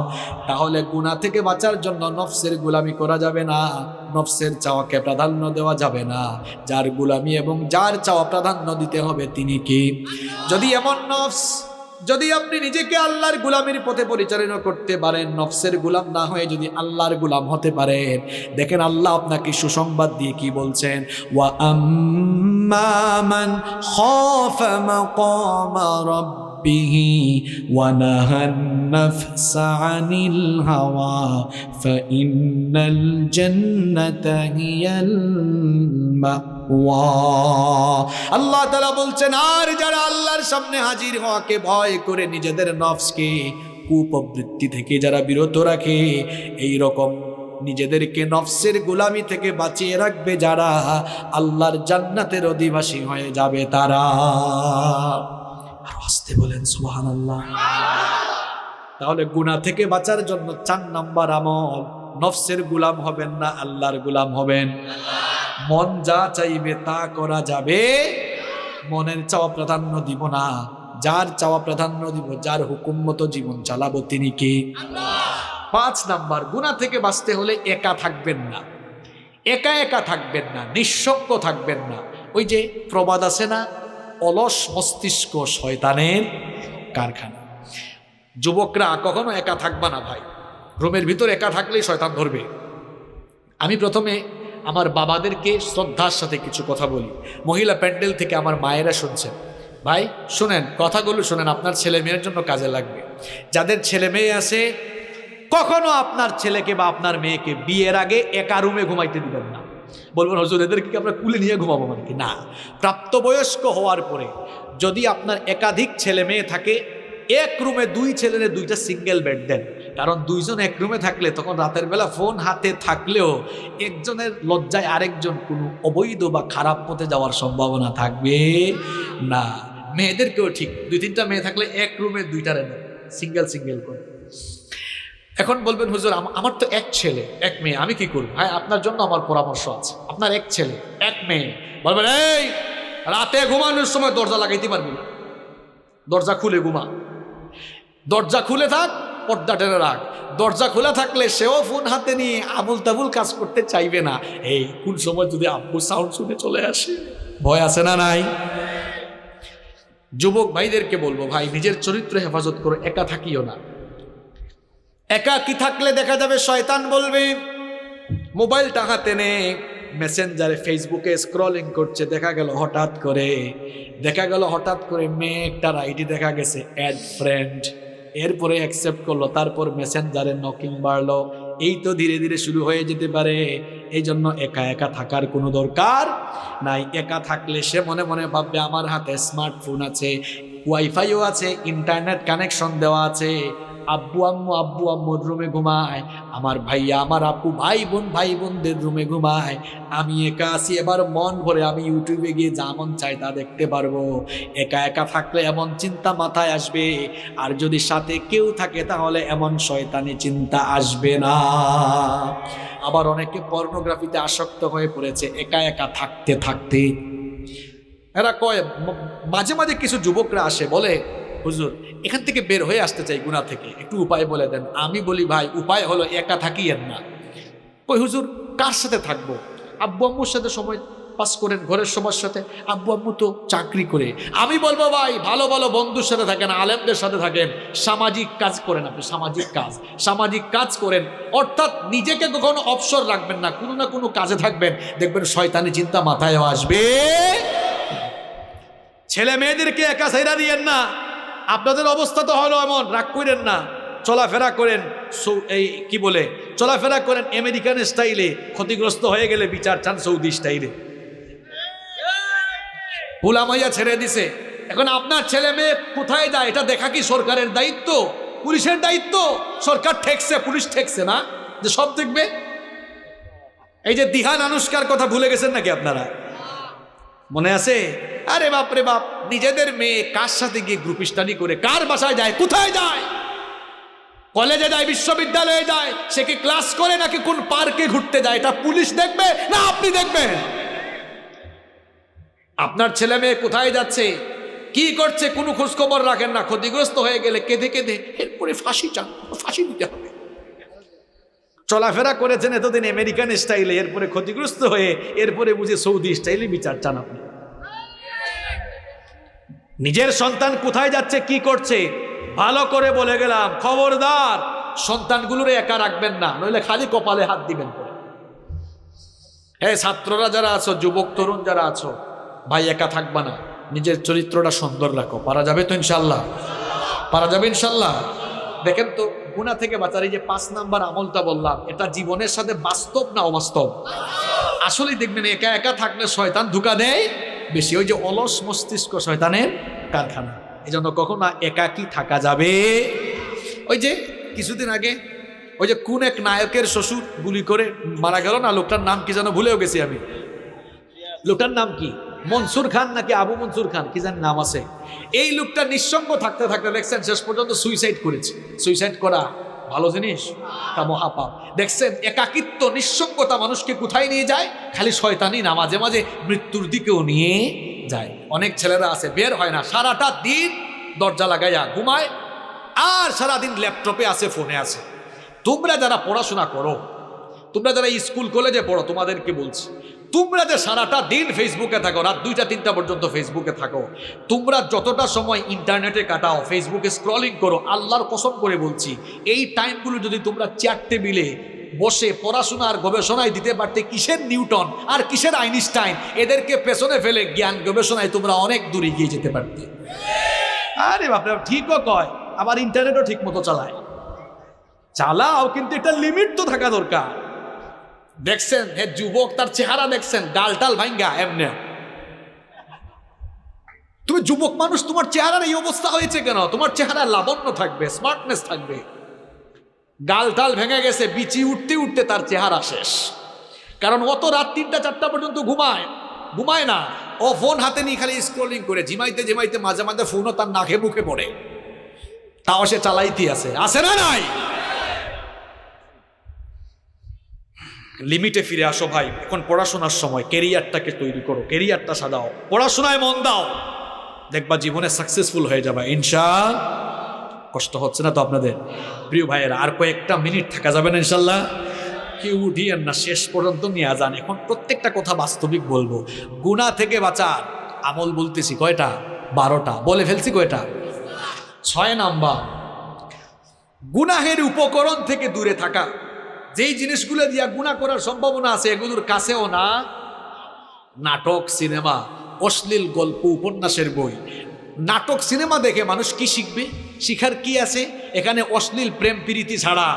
তাহলে গুনাহ থেকে বাঁচার জন্য নফসের গোলামি করা যাবে না, নফসের চাওয়াকে প্রাধান্য দেওয়া যাবে না। যার গোলামি এবং যার চাওয়া প্রাধান্য দিতে হবে তিনি কি? যদি এমন নফস, যদি আপনি নিজেকে আল্লাহর গোলামির পথে পরিচালনা করতে পারেন, নফসের গোলাম না হয়ে যদি আল্লাহর গোলাম হতে পারেন, দেখেন আল্লাহ আপনাকে সুসংবাদ দিয়ে কি বলছেন, ওয়া আম্মা মান খাফা মাকামা রাব্বিহি ওয়া নাহান নাফসা আনিল হাওয়া ফাইন্নাল জান্নাতা হিয়াল মাওয়া। আল্লাহ তাআলা বলছেন, আর যারা আল্লাহর সামনে হাজির হওয়াকে ভয় করে নিজেদের নফসকে কুপ্রবৃত্তি থেকে যারা বিরত রাখে, এই রকম নিজেদেরকে নফসের গোলামি থেকে বাঁচিয়ে রাখবে যারা, আল্লাহর জান্নাতের অধিবাসী হয়ে যাবে তারা। আর আস্তে বলেন সুবহানাল্লাহ। তাহলে গুনাহ থেকে বাঁচার জন্য ৪ নম্বর আমল, নফসের গোলাম হবেন না, আল্লাহর গোলাম হবেন। মন যা চাইবে তা করা যাবে, মনের চাওয়া প্রাধান্য দিব না, যার চাওয়া প্রাধান্য দিব, যার হুকুম মতো জীবন চালাবো তিনি কে? ৫ নাম্বার, গুনাহ থেকে বাঁচতে হলে একা থাকবেন না, একা একা থাকবেন না, নিঃসঙ্গ থাকবেন না। ওই যে প্রবাদ আছে না, অলস মস্তিষ্ক শয়তানের কারখানা। যুবকরা কখনো একা থাকবা না ভাই, রুমের ভিতর একা থাকলেই শয়তান ধরবে। আমি প্রথমে আমার বাবাদেরকে শ্রদ্ধার সাথে কিছু কথা বলি, মহিলা প্যান্ডেল থেকে আমার মায়েরা শুনছেন, ভাই শুনেন, কথাগুলো শুনেন, আপনার ছেলে মেয়ের জন্য কাজে লাগবে। যাদের ছেলে মেয়ে আছে, কখনো আপনার ছেলেকে বা আপনার মেয়েকে বিয়ের আগে একা রুমে ঘুমাইতে দিবেন না। বলবেন হুজুর এদেরকে আমরা কুলে নিয়ে ঘুমাবো মানে কি? না, প্রাপ্তবয়স্ক হওয়ার পরে যদি আপনার একাধিক ছেলে মেয়ে থাকে, এক রুমে 2 ছেলেরে 2টা সিঙ্গেল বেড দেন। কারণ 2 জন এক রুমে থাকলে তখন রাতের বেলা ফোন হাতে থাকলেও একজনের লজ্জায় আরেকজন কোনো অবৈধ বা খারাপ পথে যাওয়ার সম্ভাবনা থাকবে না। মেয়েদেরকেও ঠিক, 2-3টা মেয়ে থাকলে এক রুমে 2টারে দেন, সিঙ্গেল সিঙ্গেল করে। এখন বলবেন হুজুর আমার তো এক ছেলে এক মেয়ে, আমি কি করব? হ্যাঁ, আপনার জন্য আমার পরামর্শ আছে। আপনার এক ছেলে এক মেয়ে, বলবেন এই রাতে ঘুমানোর সময় দরজা লাগাইতে পারবি না, দরজা খুলে ঘুমা, দরজা খুলে থাক, পর্দা টেনে রাখ। দরজা খোলা থাকলে সেও ফোন হাতে নিয়ে আবুল তাবুল কাজ করতে চাইবে না। এই কোন সময় যদি আব্বু সাউন্ড শুনে চলে আসে, ভয় আছে না নাই? যুবক ভাইদেরকে বলবো, ভাই নিজের চরিত্র হেফাজত করো, একা থাকিও না। একা কি থাকলে দেখা যাবে শয়তান বলবে, মোবাইলটা হাতে নে, মেসেঞ্জারে ফেসবুকে স্ক্রলিং করছে, দেখা গেল হঠাৎ করে মেয়ে একটা আইডি দেখা গেছে, অ্যাড ফ্রেন্ড, এরপরে অ্যাকসেপ্ট করলো, তারপর মেসেঞ্জারে নকিং বাড়লো। এই তো ধীরে ধীরে শুরু হয়ে যেতে পারে। এই জন্য একা একা থাকার কোনো দরকার নাই। একা থাকলে সে মনে মনে ভাববে আমার হাতে স্মার্টফোন আছে, ওয়াইফাইও আছে, ইন্টারনেট কানেকশন দেওয়া আছে, আব্বু আম্মুর রুমে ঘুমায়, আমার ভাইয়া আমার আব্বু ভাই বোনদের রুমে ঘুমায়, আমি একা আছি। এবার মন ভরে আমি ইউটিউবে গিয়ে যা মন চাই তা দেখতে পারবো। একা একা থাকলে এমন চিন্তা মাথায় আসবে, আর যদি সাথে কেউ থাকে তাহলে এমন শয়তানি চিন্তা আসবে না। আবার অনেকে পর্নোগ্রাফিতে আসক্ত হয়ে পড়েছে একা একা থাকতে থাকতে। এরা কয়, মাঝে মাঝে কিছু যুবকরা আসে বলে, হুজুর এখান থেকে বের হয়ে আসতে চাই গুনাহ থেকে, একটু উপায় বলে দেন। আমি বলি ভাই উপায় হলো একা থাকিয়েন না। কই হুজুর কার সাথে থাকবো? আব্বু আম্মুর সাথে সময় পাস করেন, ঘরের সবার সাথে। আব্বু আম্মু তো চাকরি করে। আমি বলবো ভাই ভালো ভালো বন্ধুর সাথে থাকেন, আলেমদের সাথে থাকেন, সামাজিক কাজ করেন। আপনি সামাজিক কাজ করেন, অর্থাৎ নিজেকে কখনো অবসর রাখবেন না, কোনো না কোনো কাজে থাকবেন, দেখবেন শয়তানি চিন্তা মাথায় আসবে। ছেলে মেয়েদেরকে একা ছাইরা দিয়েন না। আপনাদের অবস্থা তো হলো এমন, রাগ করেন না, চলাফেরা করেন এই কি বলে চলাফেরা করেন আমেরিকান স্টাইলে, ক্ষতিগ্রস্ত হয়ে গেলে বিচার চান সৌদি স্টাইলে। পুলামাইয়া ছেড়ে দিছে, এখন আপনার ছেলে মেয়ে কোথায় যায় এটা দেখা কি সরকারের দায়িত্ব, পুলিশের দায়িত্ব? সরকার ঠেকছে, পুলিশ ঠেকছে না যে সব দেখবে? এই যে দিহান আনুষ্কার কথা ভুলে গেছেন নাকি আপনারা? মনে আছে? আরে বাপ রে বাপ, নিজেদের মেয়ে কার সাথে গিয়ে গ্রুপ স্টাডি করে, কার বাসায় যায়, কোথায় যায়, কলেজে যায়, বিশ্ববিদ্যালয়ে যায়, সে কি ক্লাস করে নাকি কোন পার্কে ঘুরতে যায়, এটা পুলিশ দেখবে না আপনি দেখবেন? আপনার ছেলে মেয়ে কোথায় যাচ্ছে, কি করছে, কোনো খোঁজ খবর রাখেন না। ক্ষতিগ্রস্ত হয়ে গেলে কেঁদে কেঁদে এরপরে ফাঁসি চান, ফাঁসি দিতে হবে। চলাফেরা করেছেন এতদিন আমেরিকান স্টাইলে, এরপরে ক্ষতিগ্রস্ত হয়ে এরপরে বুঝে সৌদি স্টাইলে বিচার চান আপনি। নিজের সন্তান কোথায় যাচ্ছে, কি করছে, ভালো করে বলে গেলাম, খবরদার সন্তানগুলোরে একা রাখবেন না, নইলে খালি কপালে হাত দিবেন। হ্যাঁ, ছাত্ররা যারা আছো, যুবক তরুণ যারা আছো, ভাই একা থাকবা না, নিজের চরিত্রটা সুন্দর রাখো। পারা যাবে তো ইনশাল্লাহ? পারা যাবে ইনশাল্লাহ? দেখেন তো, গুনাহ থেকে বাঁচার এই যে 5 নাম্বার আমলটা বললাম, এটা জীবনের সাথে বাস্তব না অবাস্তব? আসলে দেখবেন একা একা থাকলে শয়তান ধোঁকা দেয় বেশি। ওই যে অলস মস্তিষ্ক শয়তানের কারখানা, এই জন্য কখনো একাকী থাকা যাবে। ওই যে কিছুদিন আগে ওই যে কোন এক নায়কের শ্বশুর গুলি করে মারা গেল না, লোকটার নাম কি যেন ভুলেও গেছি আমি। লোকটার নাম কি, মনসুর খান নাকি আবু মনসুর খান, কি জানি নাম আছে। এই লোকটা নিঃসঙ্গ থাকতে থাকতে দেখছেন শেষ পর্যন্ত সুইসাইড করেছে। সুইসাইড করা ভালো জিনিস? তা মহাপাপ। দেখছেন একাকিত্ব, নিঃসঙ্গতা মানুষকে কোথায় নিয়ে যায়? খালি শয়তানি না, মাঝে মাঝে মৃত্যুর দিকেও নিয়ে যায়। অনেক ছেলেরা আছে বের হয় না, সারাটা দিন দরজা লাগাইয়া ঘুমায়, আর সারাদিন ল্যাপটপে আছে, ফোনে আছে। তোমরা যারা পড়াশোনা করো, তোমরা যারা স্কুল কলেজে পড়ো, তোমাদেরকে বলছি, তোমরা যে সারাটা দিন ফেসবুকে থাকো, রাত 2টা-3টা পর্যন্ত ফেসবুকে থাকো, তোমরা যতটা সময় ইন্টারনেটে কাটাও, ফেসবুকে স্ক্রলিং করো, আল্লাহর কসম করে বলছি, এই টাইমগুলো যদি তোমরা চেয়ার টেবিলে বসে পড়াশোনা আর গবেষণায় দিতে পারতে, কিসের নিউটন আর কিসের আইনস্টাইন, এদেরকে পেছনে ফেলে জ্ঞান গবেষণায় তোমরা অনেক দূরে গিয়ে যেতে পারতে। আরে বাপরে, ঠিকও কয়, আবার ইন্টারনেটও ঠিক মতো চালাও, কিন্তু একটা লিমিট তো থাকা দরকার। দেখছেন হে যুবক, তার চেহারা দেখছেন, গালটাল ভাঙ্গা এমনি। তুমি যুবক মানুষ, তোমার চেহারার এই অবস্থা হয়েছে কেন? তোমার চেহারা লাবণ্য থাকবে, স্মার্টনেস থাকবে, গালটাল ভেঙে গেছে, বিচি উঠতে উঠতে তার চেহারা শেষ। কারণ অত রাত 3টা-4টা পর্যন্ত ঘুমায় না, ও ফোন হাতে নিয়ে খালি স্ক্রলিং করে, ঝিমাইতে মাঝে মাঝে ফোনও তার নাকে মুখে পড়ে, তাও সে চালাইতে আছে না নাই? লিমিটে ফিরে আসো ভাই, এখন পড়াশোনার সময়, ক্যারিয়ারটাকে তৈরি করো, ক্যারিয়ারটা সাজাও, পড়াশোনায় মন দাও, দেখবা জীবনে সাকসেসফুল হয়ে যাবে ইনশাআল্লাহ। কষ্ট হচ্ছে না তো আপনাদের? প্রিয় ভাইয়েরা, আর কয়েকটা মিনিট থাকা যাবে না ইনশাল্লাহ? কেউ উঠিয়েন না, শেষ পর্যন্ত নিয়ে যান। এখন প্রত্যেকটা কথা বাস্তবিক বলবো। গুনাহ থেকে বাঁচার আমল বলতেছি কয়টা? 12টা। বলে ফেলছি কয়টা? 6 নাম্বার, গুনাহের উপকরণ থেকে দূরে থাকা। যেই জিনিসগুলো দিয়া গুনাহ করার সম্ভাবনা আছে, এগুলোর কাছেও না। নাটক, সিনেমা, অশ্লীল গল্প, উপন্যাসের বই। নাটক সিনেমা দেখে মানুষ কি শিখবে? শিখার কি আছে এখানে? অশ্লীল প্রেম প্রীতি ছাড়া,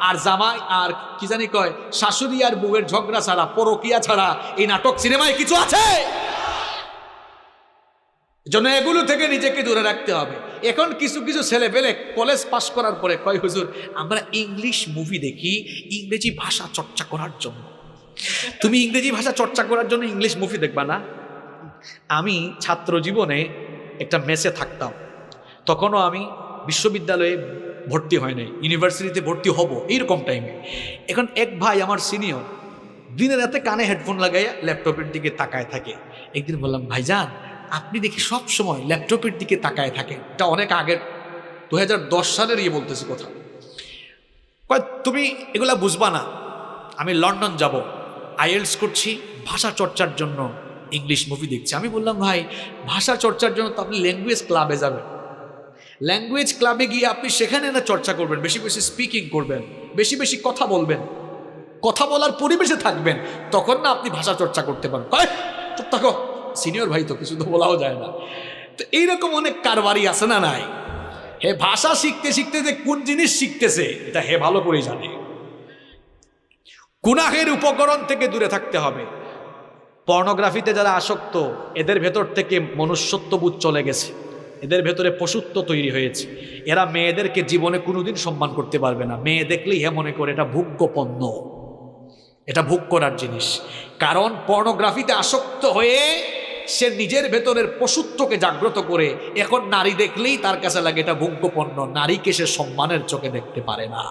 আর জামাই আর কি জানি কয়, শাশুড়ি আর বউয়ের ঝগড়া ছাড়া, পরকিয়া ছাড়া এই নাটক সিনেমায় কিছু আছে? জন্য এগুলো থেকে নিজেকে দূরে রাখতে হবে। এখন কিছু কিছু ছেলে পেলে কলেজ পাশ করার পরে কয়, হুজুর আমরা ইংলিশ মুভি দেখি ইংরেজি ভাষা চর্চা করার জন্য। তুমি ইংরেজি ভাষা চর্চা করার জন্য ইংলিশ মুভি দেখবা না? আমি ছাত্র জীবনে একটা মেসে থাকতাম, তখনও আমি বিশ্ববিদ্যালয়ে ভর্তি হয় নাই, ইউনিভার্সিটিতে ভর্তি হব এইরকম টাইমে। এখন এক ভাই আমার সিনিয়র দিনে রাতে কানে হেডফোন লাগাইয়া ল্যাপটপের দিকে তাকায় থাকে। একদিন বললাম, ভাইজান আপনি দেখি সব সময় ল্যাপটপের দিকে তাকায় থাকেন, এটা অনেক আগের 2010 সালের বলতেছি কথা। কয় তুমি এগুলা বুঝবা না, আমি লন্ডন যাব, আইএলটিএস করছি, ভাষা চর্চার জন্য ইংলিশ মুভি দেখছি। আমি বললাম, ভাই ভাষা চর্চার জন্য তো আপনি ল্যাঙ্গুয়েজ ক্লাবে যাবেন, ল্যাঙ্গুয়েজ ক্লাবে গিয়ে আপনি সেখানে না চর্চা করবেন, বেশি বেশি স্পিকিং করবেন, বেশি বেশি কথা বলবেন, কথা বলার পরিবেশে থাকবেন, তখন না আপনি ভাষা চর্চা করতে পারেন। কয় চুপ থাকো, সিনিয়র ভাই তো কিছু তো বলাও যায় না। তো এইরকম অনেক কারবারই আছে না নাই? হে ভাষা শিখতে শিখতে যে কোন জিনিস শিখতেছে এটা হে ভালো করে জানে। গুনাহের উপকরণ থেকে দূরে থাকতে হবে। পর্নোগ্রাফিতে যারা আসক্ত এদের ভেতর থেকে মনুষ্যত্ববোধ চলে গেছে, এদের ভেতরে পশুত্ব তৈরি হয়েছে। এরা মেয়েদেরকে জীবনে কোনোদিন সম্মান করতে পারবে না। মেয়ে দেখলেই হে মনে করে এটা ভোগ্য পণ্য, এটা ভোগ করার জিনিস। কারণ পর্নোগ্রাফিতে আসক্ত হয়ে সে নিজের ভেতরের পশুত্বকে জাগ্রত করে এখন নারী দেখলেই তার কাছে লাগে এটা ভোগ্য পণ্য। নারীকে সে সম্মানের চোখে দেখতে পারে না।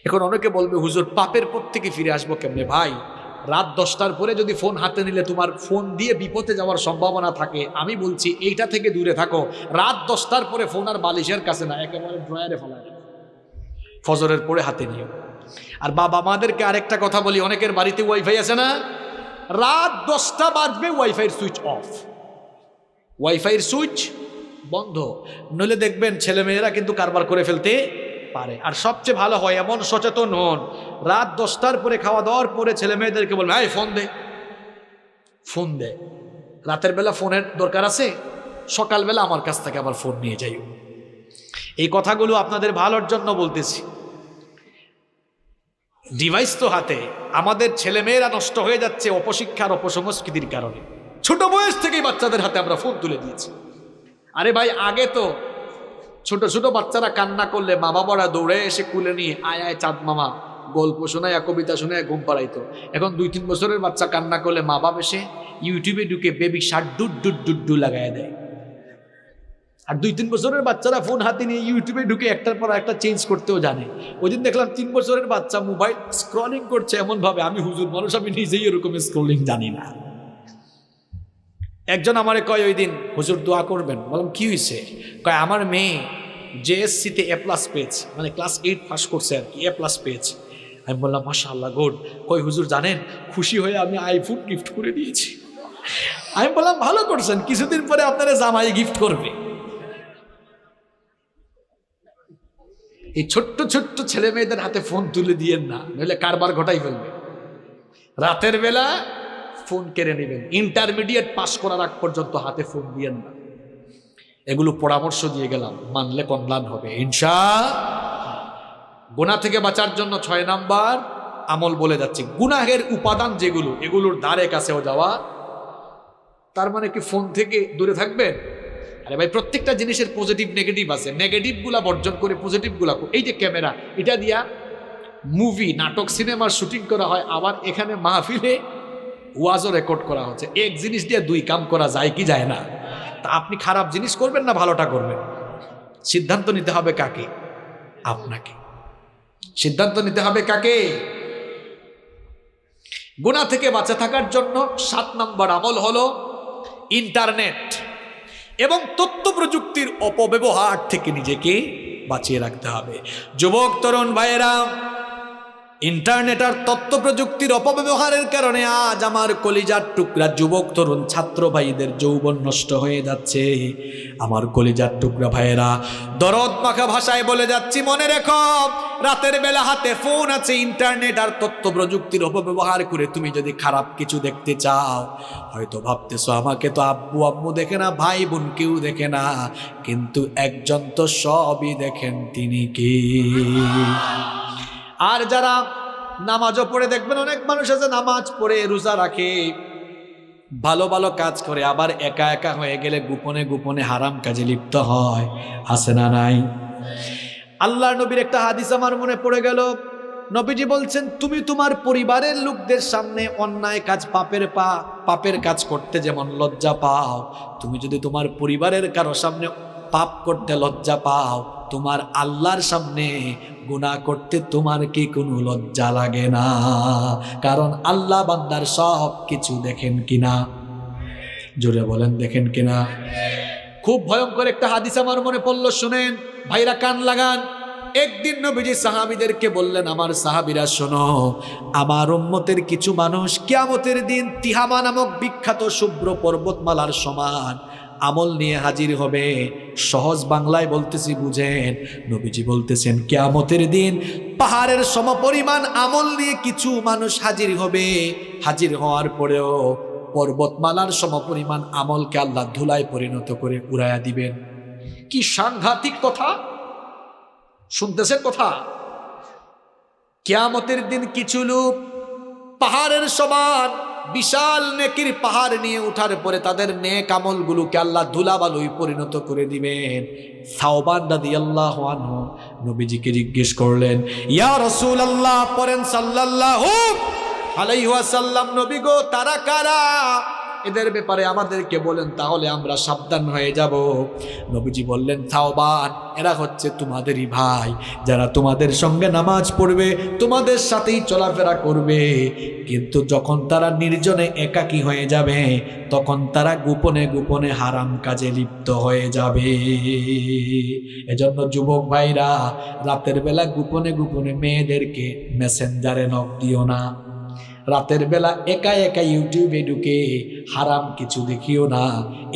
এখন অনেকে বলবে, হুজুর পাপের পথ থেকে ফিরে আসবো কেমনে? ভাই রাত 10টার পরে যদি ফোন হাতে নিলে তোমার ফোন দিয়ে বিপদে যাওয়ার সম্ভাবনা থাকে। আমি বলছি এইটা থেকে দূরে থাকো। রাত 10টার পরে ফোন আর বালিশের কাছে না, একেবারে ড্রয়ারে ফেলা, ফজরের পরে হাতে নিও। আর বাবা মাদেরকে আরেকটা কথা বলি, অনেকের বাড়িতে ওয়াইফাই আছে না, রাত 10টা বাজবে ওয়াইফাইয়ের সুইচ অফ, ওয়াইফাইয়ের সুইচ বন্ধ, নইলে দেখবেন ছেলেমেয়েরা কিন্তু কারবার করে ফেলতে পারে। আর সবচেয়ে ভালো হয় এমন সচেতন হন, রাত 10টার পরে খাওয়া দাওয়ার পরে ছেলে মেয়েদেরকে বলবে, এই ফোন দে, ফোন দে। রাতের বেলা ফোনের দরকার আছে, সকালবেলা আমার কাছ থেকে আবার ফোন নিয়ে যাইও। এই কথাগুলো আপনাদের ভালোর জন্য বলতেছি। ডিভাইস তো হাতে, আমাদের ছেলেমেয়েরা নষ্ট হয়ে যাচ্ছে অপশিক্ষার অপসংস্কৃতির কারণে। ছোট বয়স থেকেই বাচ্চাদের হাতে আমরা ফোন তুলে দিয়েছি। আরে ভাই আগে তো ছোট ছোট বাচ্চারা কান্না করলে মা বাবারা দৌড়ে এসে কুলে নিয়ে আয় আয় চাঁদ মামা গল্প শোনায়, কবিতা শোনায় ঘুম পাড়াইতো। এখন 2-3 বছরের বাচ্চা কান্না করলে মা বাবা এসে ইউটিউবে ঢুকে baby shirt dude dude dude do লাগায় দেয়। আর 2-3 বছরের বাচ্চারা ফোন হাতে নিয়ে ইউটিউবে ঢুকে একটার পর একটা চেঞ্জ করতেও জানে। ওই দিন দেখলাম 3 বছরের বাচ্চা মোবাইল স্ক্রলিং করছে এমন ভাবে, আমি হুজুর মানুষ, আমি নিজেই এরকম স্ক্রলিং জানি না। একজন আমারে কয় ওই দিন, হুজুর দোয়া করবেন। বললাম কি হয়েছে? কয় আমার মেয়ে জেএসসিতে A+ পেয়েছে, মানে ক্লাস 8 পাস করছে আর কি, A+ পেয়েছে। আমি বললাম মাশাআল্লাহ গুড। কই হুজুর জানেন খুশি হয়ে আমি আইফোন গিফট করে দিয়েছি। আমি বললাম ভালো করছেন, কিছুদিন পরে আপনারা জামাই গিফট করবে। এই ছোট্ট ছোট্ট ছেলে মেয়েদের হাতে ফোন তুলে দিয়েন না, নইলে কারবার ঘটাই ফেলবে। রাতের বেলা ফোন কেড়ে নেবেন, ইন্টারমিডিয়েট পাস করার আগ পর্যন্ত হাতে ফোন দিয়েন না। এগুলো পরামর্শ দিয়ে গেলাম, মানলে কল্যাণ হবে ইনশাআল্লাহ। গুনাহ থেকে বাঁচার জন্য 6 নাম্বার আমল বলে যাচ্ছি। গুনাহের উপাদান যেগুলো, এগুলোর ধারে কাছেও যাওয়া। তার মানে কি ফোন থেকে দূরে থাকবেন? আরে ভাই প্রত্যেকটা জিনিসের পজিটিভ নেগেটিভ আছে, নেগেটিভগুলা বর্জন করে পজিটিভগুলা। এই যে ক্যামেরা, এটা দিয়া মুভি নাটক সিনেমার শুটিং করা হয়, আবার এখানে মাহফিলে ওয়াজও রেকর্ড করা হচ্ছে। এক জিনিস দিয়ে 2 কাম করা যায় কি যায় না? তা আপনি খারাপ জিনিস করবেন না ভালোটা করবেন, সিদ্ধান্ত নিতে হবে কাকে? আপনাকে সিদ্ধান্ত নিতে হবে কাকে? গুনাহ থেকে বাঁচা থাকার জন্য 7 নম্বর আমল হলো ইন্টারনেট এবং তথ্য প্রযুক্তির অপব্যবহার থেকে নিজেকে বাঁচিয়ে রাখতে হবে। যুবক তরুণ ভাইয়েরা, ইন্টারনেট আর তথ্য প্রযুক্তির অপব্যবহারের কারণে আজ আমার কলিজার টুকরা যুবক তরুণ ছাত্র ভাইদের যৌবন নষ্ট হয়ে যাচ্ছে। আমার কলিজার টুকরা ভাইয়েরা, দরদ মাখা ভাষায় বলে যাচ্ছি, মনে রেখো, রাতের বেলা হাতে ফোন আছে, ইন্টারনেট আর তথ্য প্রযুক্তির অপব্যবহার করে তুমি যদি খারাপ কিছু দেখতে চাও, হয়তো ভাবতেছো আমাকে তো আব্বু আম্মু দেখে না, ভাই বোন কেউ দেখে না, কিন্তু একজন তো সবই দেখেন, তিনি কে? আর যারা নামাজও পড়ে, দেখবেন অনেক মানুষ আছে নামাজ পড়ে রোজা রাখে, ভালো ভালো কাজ করে, আবার একা একা হয়ে গেলে গোপনে গোপনে হারাম কাজে লিপ্ত হয়, আছে না নাই? আল্লাহর নবীর একটা হাদিস আমার মনে পড়ে গেল। নবীজি বলছেন, তুমি তোমার পরিবারের লোকদের সামনে অন্যায় কাজ, পাপের কাজ করতে যেমন লজ্জা পাও, তুমি যদি তোমার পরিবারের কারো সামনে পাপ করতে লজ্জা পাও, তোমার আল্লাহর সামনে গুনাহ করতে তোমার কি কোনো লজ্জা লাগে না? কারণ আল্লাহ বান্দার সব কিছু দেখেন কিনা, জোরে বলেন দেখেন কিনা। খুব ভয়ঙ্কর একটা হাদিস আমার মনে পড়লো, শুনেন ভাইরা, কান লাগান। একদিন নবীজি সাহাবীদেরকে বললেন, আমার সাহাবীরা শোনো, আমার উম্মতের কিছু মানুষ কিয়ামতের দিন তিহামা নামক বিখ্যাত শুভ্র পর্বতমালার সমান আমল নিয়ে হাজির হবে। সহজ বাংলায় বলতেছি, বুঝেন। নবীজি বলতেছেন, কিয়ামতের দিন পাহাড়ের সমপরিমাণ আমল নিয়ে কিছু মানুষ হাজির হবে। হাজির হওয়ার পরেও পর্বতমালার সমপরিমাণ আমলকে আল্লাহ ধুলায় পরিণত করে উড়াইয়া দিবেন। কি সাংঘাতিক কথা শুনতেছেন কথা। কিয়ামতের দিন কিছু লোক পাহাড়ের সমান বিশাল নেকির পাহাড় নিয়ে উঠার পরে তাদের নেক আমলগুলোকে আল্লাহ ধুলাবালুয় পরিণত করে দিবেন। সাওবান রাদিয়াল্লাহু আনহু নবীজিকে জিজ্ঞেস করলেন, ইয়া রাসূলুল্লাহ, পড়েন সাল্লাল্লাহু আলাইহি ওয়াসাল্লাম, নবী গো, তারা কারা? এদের ব্যাপারে আমাদেরকে বলেন, তাহলে আমরা সাবধান হয়ে যাব। নবীজি বললেন, সাওবান, এরা হচ্ছে তোমাদেরই ভাই, যারা তোমাদের সঙ্গে নামাজ পড়বে, তোমাদের সাথেই চলাফেরা করবে, কিন্তু যখন তারা নির্জনে একাকী হয়ে যাবে, তখন তারা গোপনে গোপনে হারাম কাজে লিপ্ত হয়ে যাবে। এজন্য যুবক ভাইরা, রাতের বেলা গোপনে গোপনে মেয়েদেরকে মেসেঞ্জারে নক দিও না। রাতের বেলা একা একা ইউটিউবে ঢুকে হারাম কিছু দেখিও না।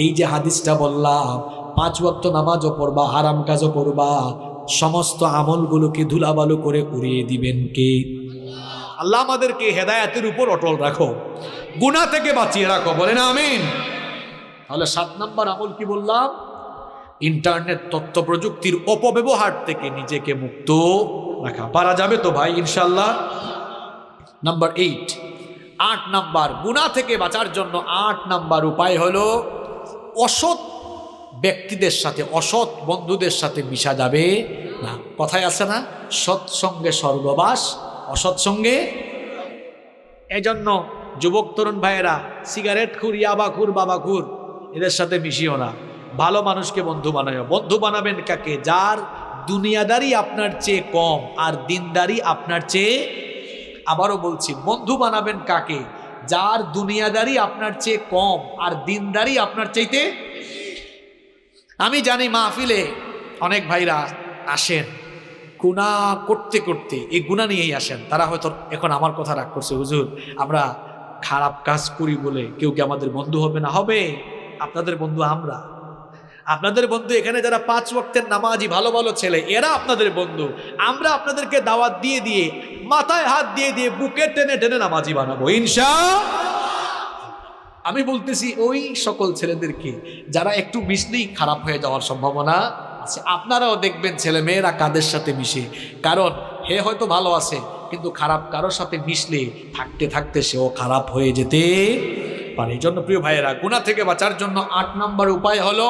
এই যে হাদিসটা বললাম, 5 ওয়াক্ত নামাজও পড়বা, হারাম কাজও করবা, সমস্ত আমলগুলোকে ধুলাবালু করে উড়িয়ে দিবেন কে? আল্লাহ আমাদেরকে হেদায়েতের উপর অটল রাখো, গুনাহ থেকে বাঁচিয়ে রাখো, বলেন আমিন। তাহলে 7 নম্বর আমল কি বললাম? ইন্টারনেট তথ্য প্রযুক্তির অপব্যবহার থেকে নিজেকে মুক্ত রাখা। পারা যাবে তো ভাই ইনশাল্লাহ? নাম্বার 8 নাম্বার গুনাহ থেকে বাঁচার জন্য 8 নাম্বার উপায় হলো, অসৎ ব্যক্তিদের সাথে, অসৎ বন্ধুদের সাথে মিশা যাবে না। কথায় আছে না, সৎসঙ্গে স্বর্গবাস, অসৎ সঙ্গে। এজন্য যুবক তরুণ ভাইয়েরা, সিগারেট খুর, ইয়াবাখুর, বাবাখুর, এদের সাথে মিশিও না। ভালো মানুষকে বন্ধু বানাও। বন্ধু বানাবেন কাকে? যার দুনিয়াদারি আপনার চেয়ে কম আর দিনদারি আপনার চেয়ে। আবারও বলছি, বন্ধু বানাবেন কাকে? যার দুনিয়াদারি আপনার চেয়ে কম আর দিনদারি আপনার চাইতে। আমি জানি মাহফিলে অনেক ভাইরা আসেন গুনাহ করতে করতে, এই গুনাহ নিয়েই আসেন। তারা হয়তো এখন আমার কথা রাগ করছে, হুজুর আমরা খারাপ কাজ করি বলে কেউ কি আমাদের বন্ধু হবে না? হবে। আপনাদের বন্ধু আমরা, আপনাদের বন্ধু এখানে যারা 5 ওয়াক্তের নামাজি ভালো ভালো ছেলে, এরা আপনাদের বন্ধু। আমরা আপনাদেরকে দাওয়াত দিয়ে দিয়ে, মাথায় হাত দিয়ে দিয়ে, বুকে টেনে টেনে নামাজি বানাবো ইনশাআল্লাহ। আমি বলতেছি ওই সকল ছেলেদেরকে যারা একটু মিশলেই খারাপ হয়ে যাওয়ার সম্ভাবনা আছে। আপনারাও দেখবেন ছেলে মেয়েরা কাদের সাথে মিশে, কারণ হে হয়তো ভালো আছে, কিন্তু খারাপ কারোর সাথে মিশলে থাকতে থাকতে সেও খারাপ হয়ে যেতে পারে। এই জন্য প্রিয় ভাইয়েরা, গুনাহ থেকে বাঁচার জন্য 8 নম্বর উপায় হলো,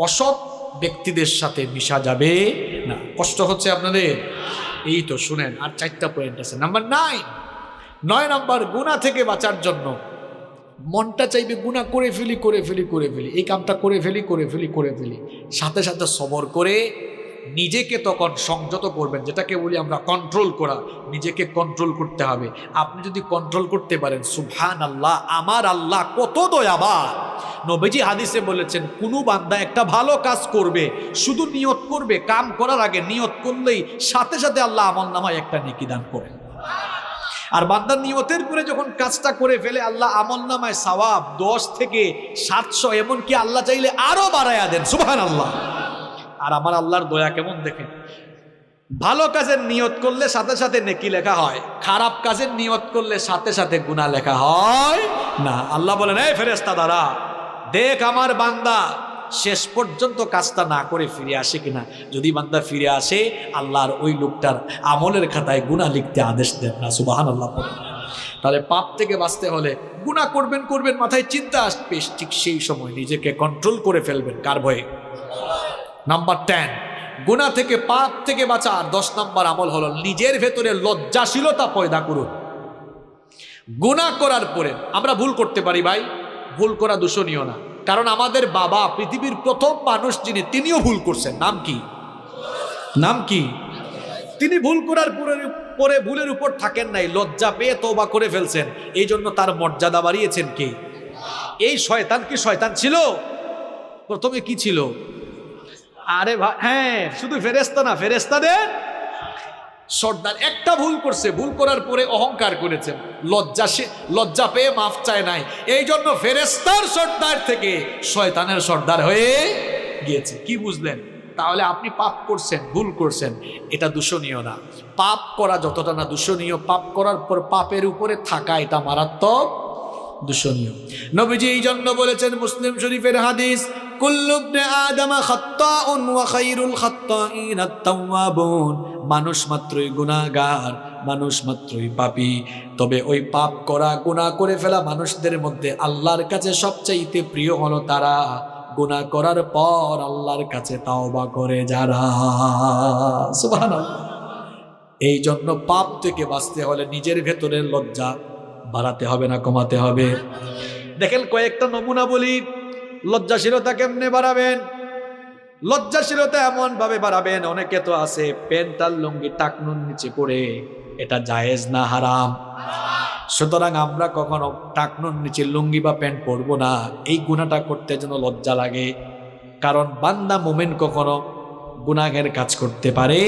অসৎ ব্যক্তিদের সাথে মিশা যাবে না। কষ্ট হচ্ছে আপনাদের? এই তো শুনেন, আর 4টা পয়েন্ট আছে। নাম্বার 9 নম্বর, গুনাহ থেকে বাঁচার জন্য মনটা চাইবে গুনাহ করে ফেলি, এই কামটা করে ফেলি, সাথে সাথে সবর করে নিজেকে তখন সংযত করবেন, যেটাকে বলি আমরা কন্ট্রোল করা। নিজেকে কন্ট্রোল করতে হবে। আপনি যদি কন্ট্রোল করতে পারেন, সুবহানাল্লাহ, আমার আল্লাহ কত দয়াবান। নবীজি হাদিসে বলেছেন, কোনো বান্দা একটা ভালো কাজ করবে, শুধু নিয়ত করবে, কাম করার আগে নিয়ত করলেই সাথে সাথে আল্লাহ আমলনামায় একটা নেকি দান করেন। আর বান্দার নিয়তের পরে যখন কাজটা করে ফেলে, আল্লাহ আমলনামায় সওয়াব 10 থেকে 700, এমনকি আল্লাহ চাইলে আরো বাড়ায়া দেন। সুবহানাল্লাহ। আর আমার আল্লাহর দয়া কেমন দেখেন, ভালো কাজের নিয়ত করলে সাথে সাথে নেকি লেখা হয়, খারাপ কাজের নিয়ত করলে সাথে সাথে গুনাহ লেখা হয় না। আল্লাহ বলেন, এই ফেরেশতা দ্বারা দেখ আমার বান্দা শেষ পর্যন্ত কাজটা না করে ফিরে আসে কিনা। যদি বান্দা ফিরে আসে, আল্লাহর ওই লোকটার আমলের খাতায় গুনাহ লিখতে আদেশ দেন না। সুবহানাল্লাহ। তাহলে পাপ থেকে বাঁচতে হলে গুনাহ করবেন করবেন মাথায় চিন্তা আসবে, ঠিক সেই সময় নিজেকে কন্ট্রোল করে ফেলবেন কার ভয়ে? নাম্বার 10, গুনাহ থেকে পাপ থেকে বাঁচার 10 নম্বর আমল হলো নিজের ভেতরে লজ্জাশীলতা পয়দা করুন। গুনাহ করার পরে আমরা ভুল করতে পারি ভাই, ভুল করা দূষণীয় না, কারণ আমাদের বাবা পৃথিবীর প্রথম মানুষ যিনি, তিনিও ভুল করছেন। নাম কি? নাম কি? তিনি ভুল করার পরে ভুলের উপর থাকেন নাই, লজ্জা পেয়ে তওবা করে ফেলছেন, এই জন্য তার মর্যাদা বাড়িয়েছেন কে? এই শয়তান কি শয়তান ছিল? প্রথমে কি ছিল? আরে ভাই হ্যাঁ, শুধু ফেরেশতা না, ফেরেশতাদের সর্দার। একটা ভুল করছে, ভুল করার পরে অহংকার করেছেন, লজ্জা পেয়ে মাফ চায় নাই, এই জন্য ফেরেশতার সর্দার থেকে শয়তানের সর্দার হয়ে গিয়েছে। কি বুঝলেন? তাহলে আপনি পাপ করছেন, ভুল করছেন, এটা দূষণীয় না। পাপ করা যতটা না দূষণীয়, পাপ করার পর পাপের উপরে থাকা এটা মারাত্মক দূষণীয়। নবীজি এই জন্য বলেছেন, মুসলিম শরীফের হাদিস, কুল্লু ইবনে আদম খাত্তাউন ওয়া খায়রুল খাত্তাইন আত-তাওয়াবুন। মানুষ মাত্রই গুনাহগার, মানুষ মাত্রই পাপী, তবে ওই পাপ করা, গুনাহ করে ফেলা মানুষদের মধ্যে আল্লাহর কাছে সবচাইতে প্রিয় হলো তারা গুনাহ করার পর আল্লাহর কাছে তাওবা করে যারা। সুবহানাল্লাহ। এই জন্য পাপ থেকে বাঁচতে হলে নিজের ভেতরের লজ্জা বাড়াতে হবে না কমাতে হবে? দেখেন কয়েকটা নমুনা বলি। লজ্জাশীলতা কেমনে বাড়াবেন? লজ্জাশীলতা এমন ভাবে বাড়াবেন, অনেকে তো আছে প্যান্ট আর লুঙ্গি টাকনুর নিচে পড়ে, এটা জায়েজ না হারাম? সুতরাং আমরা কখনো টাকনুর নিচে লুঙ্গি বা প্যান্ট পরবো না, এই গুনাহটা করতে যেন লজ্জা লাগে। কারণ বান্দা মুমিন কখনো গুনাহের কাজ করতে পারে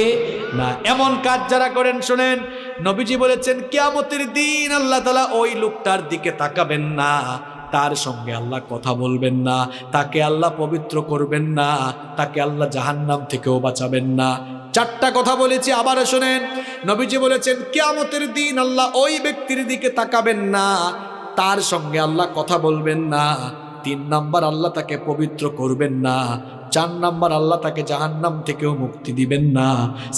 না। এমন কাজ যারা করেন, শোনেন, নবীজি বলেছেন কিয়ামতের দিন আল্লাহ তাআলা ওই লোকটার দিকে তাকাবেন না, তার সঙ্গে আল্লাহ কথা বলবেন না, তাকে আল্লাহ পবিত্র করবেন না, তাকে আল্লাহ জাহান্নাম থেকেও বাঁচাবেন না। 4টা কথা বলেছি, আবার শোনেন। নবীজি বলেছেন কিয়ামতের দিন আল্লাহ ওই ব্যক্তির দিকে তাকাবেন না, তার সঙ্গে আল্লাহ কথা বলবেন না। 3 নাম্বার, আল্লাহ তাকে পবিত্র করবেন না। 4 নাম্বার, আল্লাহ তাকে জাহান্নাম থেকেও মুক্তি দিবেন না।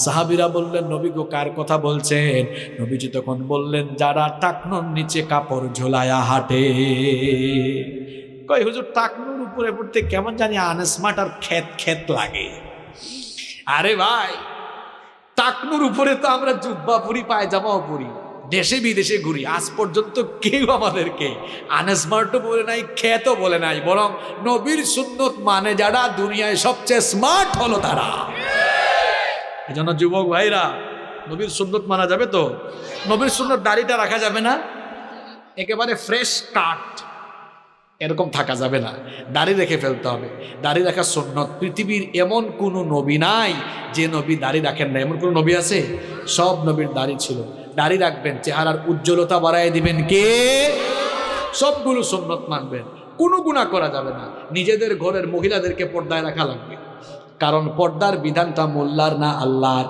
সাহাবীরা বললেন, নবী গো কার কথা বলছেন? নবীজি তখন বললেন, যারা টাকনুর নিচে কাপড় ঝোলায়া হাঁটে। কই হুজুর, টাকনুর উপরে পড়তে কেমন জানি আনস্মার্ট আর খেত লাগে। আরে ভাই, টাকনুর উপরে তো আমরা জুব্বা পরি, পায়জামাও পরি, দেশে বিদেশে ঘুরি, আজ পর্যন্ত কেউ আমাদেরকে আনস্মার্টও বলে নাই, খ্যাতও বলে নাই। বরং নবীর সুন্নত মানে যারা দুনিয়ায় সবচেয়ে স্মার্ট হলো তারা। এজন্য যুবক ভাইরা, নবীর সুন্নত মানা যাবে তো? নবীর সুন্নত দাড়িটা রাখা যাবে না, একেবারে ফ্রেশ কাট এরকম থাকা যাবে না, দাড়ি রেখে ফেলতে হবে। দাড়ি রাখা সুন্নত। পৃথিবীর এমন কোনো নবী নাই যে নবী দাড়ি রাখেন না। এমন কোনো নবী আছে? সব নবীর দাড়ি ছিল। দাড়ি রাখবেন, চেহারার উজ্জ্বলতা বাড়ায় দিবেন কে? সবগুলো সুন্নত মানবেন, কোনো গুনাহ করা যাবে না। নিজেদের ঘরের মহিলাদেরকে পর্দায় রাখা লাগবে, কারণ পর্দার বিধানটা মোল্লার না আল্লাহর।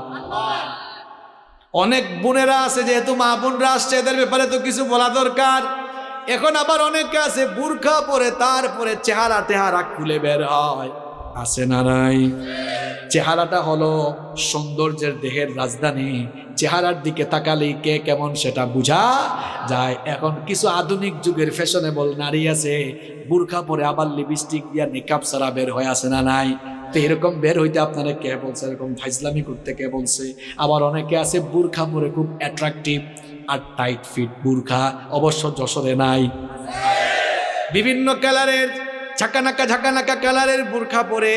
অনেক বোনেরা আছে, যেহেতু মা বোনরা আসছে, এদের ব্যাপারে তো কিছু বলা দরকার। এখন আবার অনেকে আছে বুরখা পরে তারপরে চেহারা খুলে বের হয়, আছে না নাই? চেহারাটা হলো সৌন্দর্যের দেহের রাজধানী, চেহারার দিকে তাকালেই কে কেমন সেটা বোঝা যায়। এখন কিছু আধুনিক যুগের ফ্যাশনেবল নারী আছে, বুরখা পরে আবার লিপস্টিক দিয়া মেকআপ ছাড়া বের হয়ে, আছে না নাই? তো এরকম বের হইতে আপনারা কে বলছে? এরকম ফাইজলামি করতে কে বলছে? আবার অনেকে আছে বুরখা পরে খুব অ্যাট্রাকটিভ আর টাইট ফিট বুরখা, অবশ্য যশোরে নাই। বিভিন্ন কালারের ঝাঁকানাকা কালারের বুরখা পরে,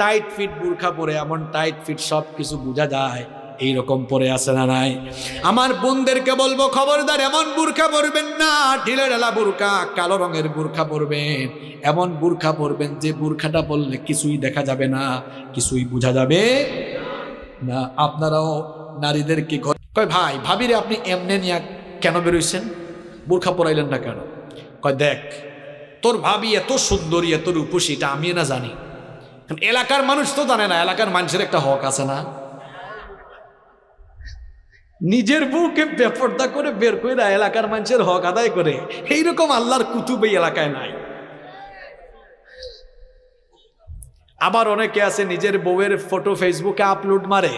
টাইট ফিট বুরখা পরে, এমন টাইট ফিট সব কিছু বোঝা যায়, এইরকম পরে আছে না নাই? আমার বোনদেরকে বলবো, খবরদার এমন বুরখা পরবেন না, ঢিলে ঢালা বুরখা, কালো রঙের বুরখা পরবেন। এমন বুরখা পরবেন যে বুরখাটা পরলে কিছুই দেখা যাবে না, কিছুই বোঝা যাবে না। আপনারাও নারীদেরকে কয়, ভাই ভাবিরে আপনি এমনে নিয়ে কেন বেরোইছেন, বুরখা পরাইলেন না কেন? কয়, দেখ তোর ভাবি এত সুন্দরী, এত রূপসী, এটা আমি না জানি, এলাকার মানুষ তো জানে না। এলাকার মানুষের একটা হক আছে না? নিজের বউকে বেপর্দা করে বের করে এলাকার মানুষের হক আদায় করে, এইরকম আল্লাহর কুতুব এই এলাকায় নাই। আবার অনেকে আছে নিজের বউয়ের ফটো ফেসবুকে আপলোড মারে,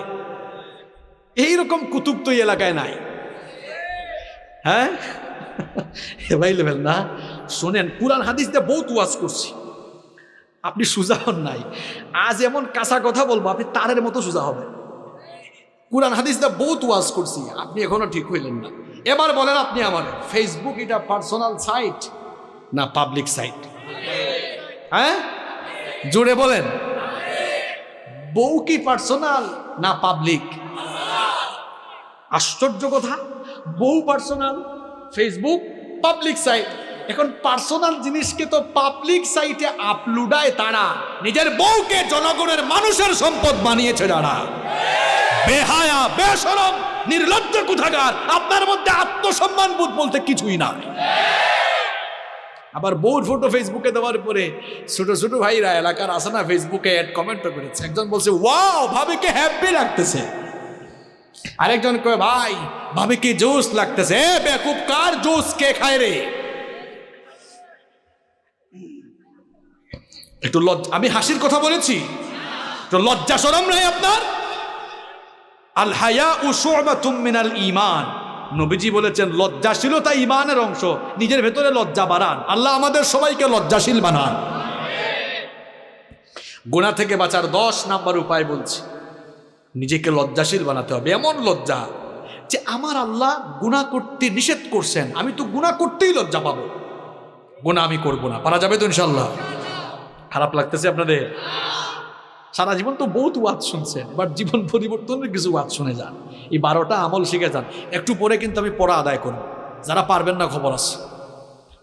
এইরকম কুতুব তো এই এলাকায় নাই। হ্যাঁ ভাই লেভেল না। শোনেন, কুরআন হাদিস দিয়ে বহুত ওয়াজ করছি, আপনি সোজা হন নাই। আজ এমন কাঁচা কথা বলবো আপনি তারের মতো সোজা হবে। কুরআন হাদিস দিয়ে বহুত ওয়াজ করছি, আপনি এখনো ঠিক হইলেন না। এবার বলেন আপনি আমার, ফেসবুক এটা পার্সোনাল সাইট না পাবলিক সাইট? হ্যাঁ জোরে বলেন, বউ কি পার্সোনাল না পাবলিক? আশ্চর্য কথা, বউ পার্সোনাল, ফেসবুক পাবলিক সাইট। এখন পার্সোনাল জিনিসকে তো পাবলিক সাইটে আপলোডায় তারা, নিজের বউকে জনগণের মানুষের সম্পদ বানিয়েছে যারা। বেহায়া, বেশরম, নির্লজ্জ কোথাকার, আপনার মধ্যে আত্মসম্মান বোধ বলতে কিছুই নাই। আবার বউর ফটো ফেসবুকে দেওয়ার পরে ছোট ছোট ভাইরা এলাকার আছে না, ফেসবুকে অ্যাড কমেন্ট করেছে। একজন বলছে ওয়াও ভাবিকে হ্যাপি লাগতেছে, আরেকজন কয় ভাই ভাবিকে জোস লাগতেছে। বেকুব, কার জোস কে খায় রে? একটু লজ্জা, আমি হাসির কথা বলেছি, একটু লজ্জা শরম নাই আপনার? আল হায়াউ শু'বাতুম মিনাল ঈমান, নবীজি বলেছেন লজ্জাশীলতা ঈমানের অংশ। নিজের ভেতরে লজ্জা বাড়ান, আল্লাহ আমাদের সবাইকে লজ্জাশীল বানান। গুনাহ থেকে বাঁচার 10 নাম্বার উপায় বলছি, নিজেকে লজ্জাশীল বানাতে হবে। এমন লজ্জা যে আমার আল্লাহ গুনাহ করতে নিষেধ করছেন, আমি তো গুনাহ করতেই লজ্জা পাবো, গুনাহ আমি করবো না। পারা যাবে তো ইনশাল্লাহ? খারাপ লাগতেছে আপনাদের? সারা জীবন তো বহুত ওয়াজ শুনছেন, বাট জীবন পরিবর্তনের কিছু ওয়াজ শুনে যান, এই 12টা আমল শিখে যান। একটু পরে কিন্তু আমি পড়া আদায় করব, যারা পারবেন না খবর আছে।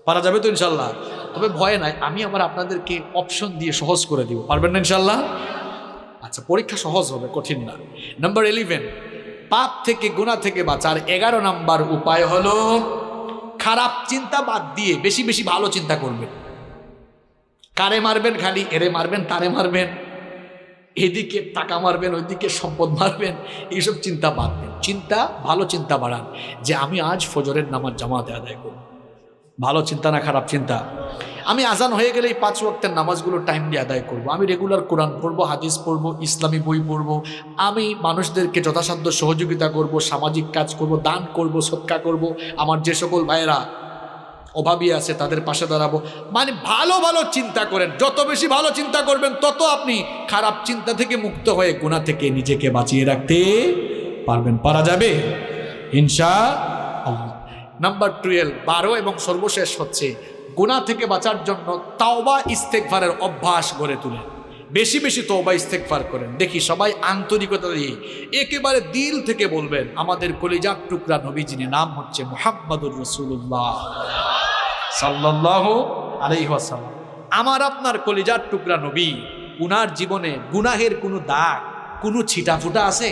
পারা যাবে তো ইনশাল্লাহ? তবে ভয় নাই, আমি আবার আপনাদেরকে অপশন দিয়ে সহজ করে দিব। পারবেন না ইনশাল্লাহ? আচ্ছা, পরীক্ষা সহজ হবে, কঠিন না। নাম্বার 11, পাপ থেকে গুনাহ থেকে বাঁচার 11 নাম্বার উপায় হলো খারাপ চিন্তা বাদ দিয়ে বেশি বেশি ভালো চিন্তা করবেন। কারে মারবেন? খালি এরে মারবেন, তারে মারবেন, এদিকে টাকা মারবেন, ওইদিকে সম্পদ মারবেন, এইসব চিন্তা বাদ দেন। চিন্তা, ভালো চিন্তা বাড়ান, যে আমি আজ ফজরের নামাজ জামাতে আদায় করব। ভালো চিন্তা না খারাপ চিন্তা? আমি আজান হয়ে গেলে এই 5 ওয়াক্তের নামাজগুলো টাইম দিয়ে আদায় করব। আমি রেগুলার কোরআন পড়বো, হাদিস পড়বো, ইসলামী বই পড়বো, আমি মানুষদেরকে যথাসাধ্য সহযোগিতা করব, সামাজিক কাজ করব, দান করব, সদকা করব, আমার যে সকল ভাইয়েরা অভাবী আছে তাদের পাশে দাঁড়াবো। মানে ভালো ভালো চিন্তা করেন, যত বেশি ভালো চিন্তা করবেন তত আপনি খারাপ চিন্তা থেকে মুক্ত হয়ে গুনাহ থেকে নিজেকে বাঁচিয়ে রাখতে পারবেন। পারা যাবে ইনশাআল্লাহ। নাম্বার 12, 12 এবং সর্বশেষ হচ্ছে গুনাহ থেকে বাঁচার জন্য তাওবা ইস্তেগফারের অভ্যাস গড়ে তুলেন। বেশি বেশি তওবা ইস্তেগফার করেন। দেখি সবাই আন্তরিকতা দিয়ে একেবারে দিল থেকে বলবেন, আমাদের কলিজার টুকরা নবী, যিনি নাম হচ্ছে মুহাম্মাদুর রাসূলুল্লাহ সাল্লাল্লাহু আলাইহি ওয়াসাল্লাম, আমার আপনার কলিজার টুকরা নবী, উনার জীবনে গুনাহের কোনো দাগ, কোনো ছিটাফুটা আছে?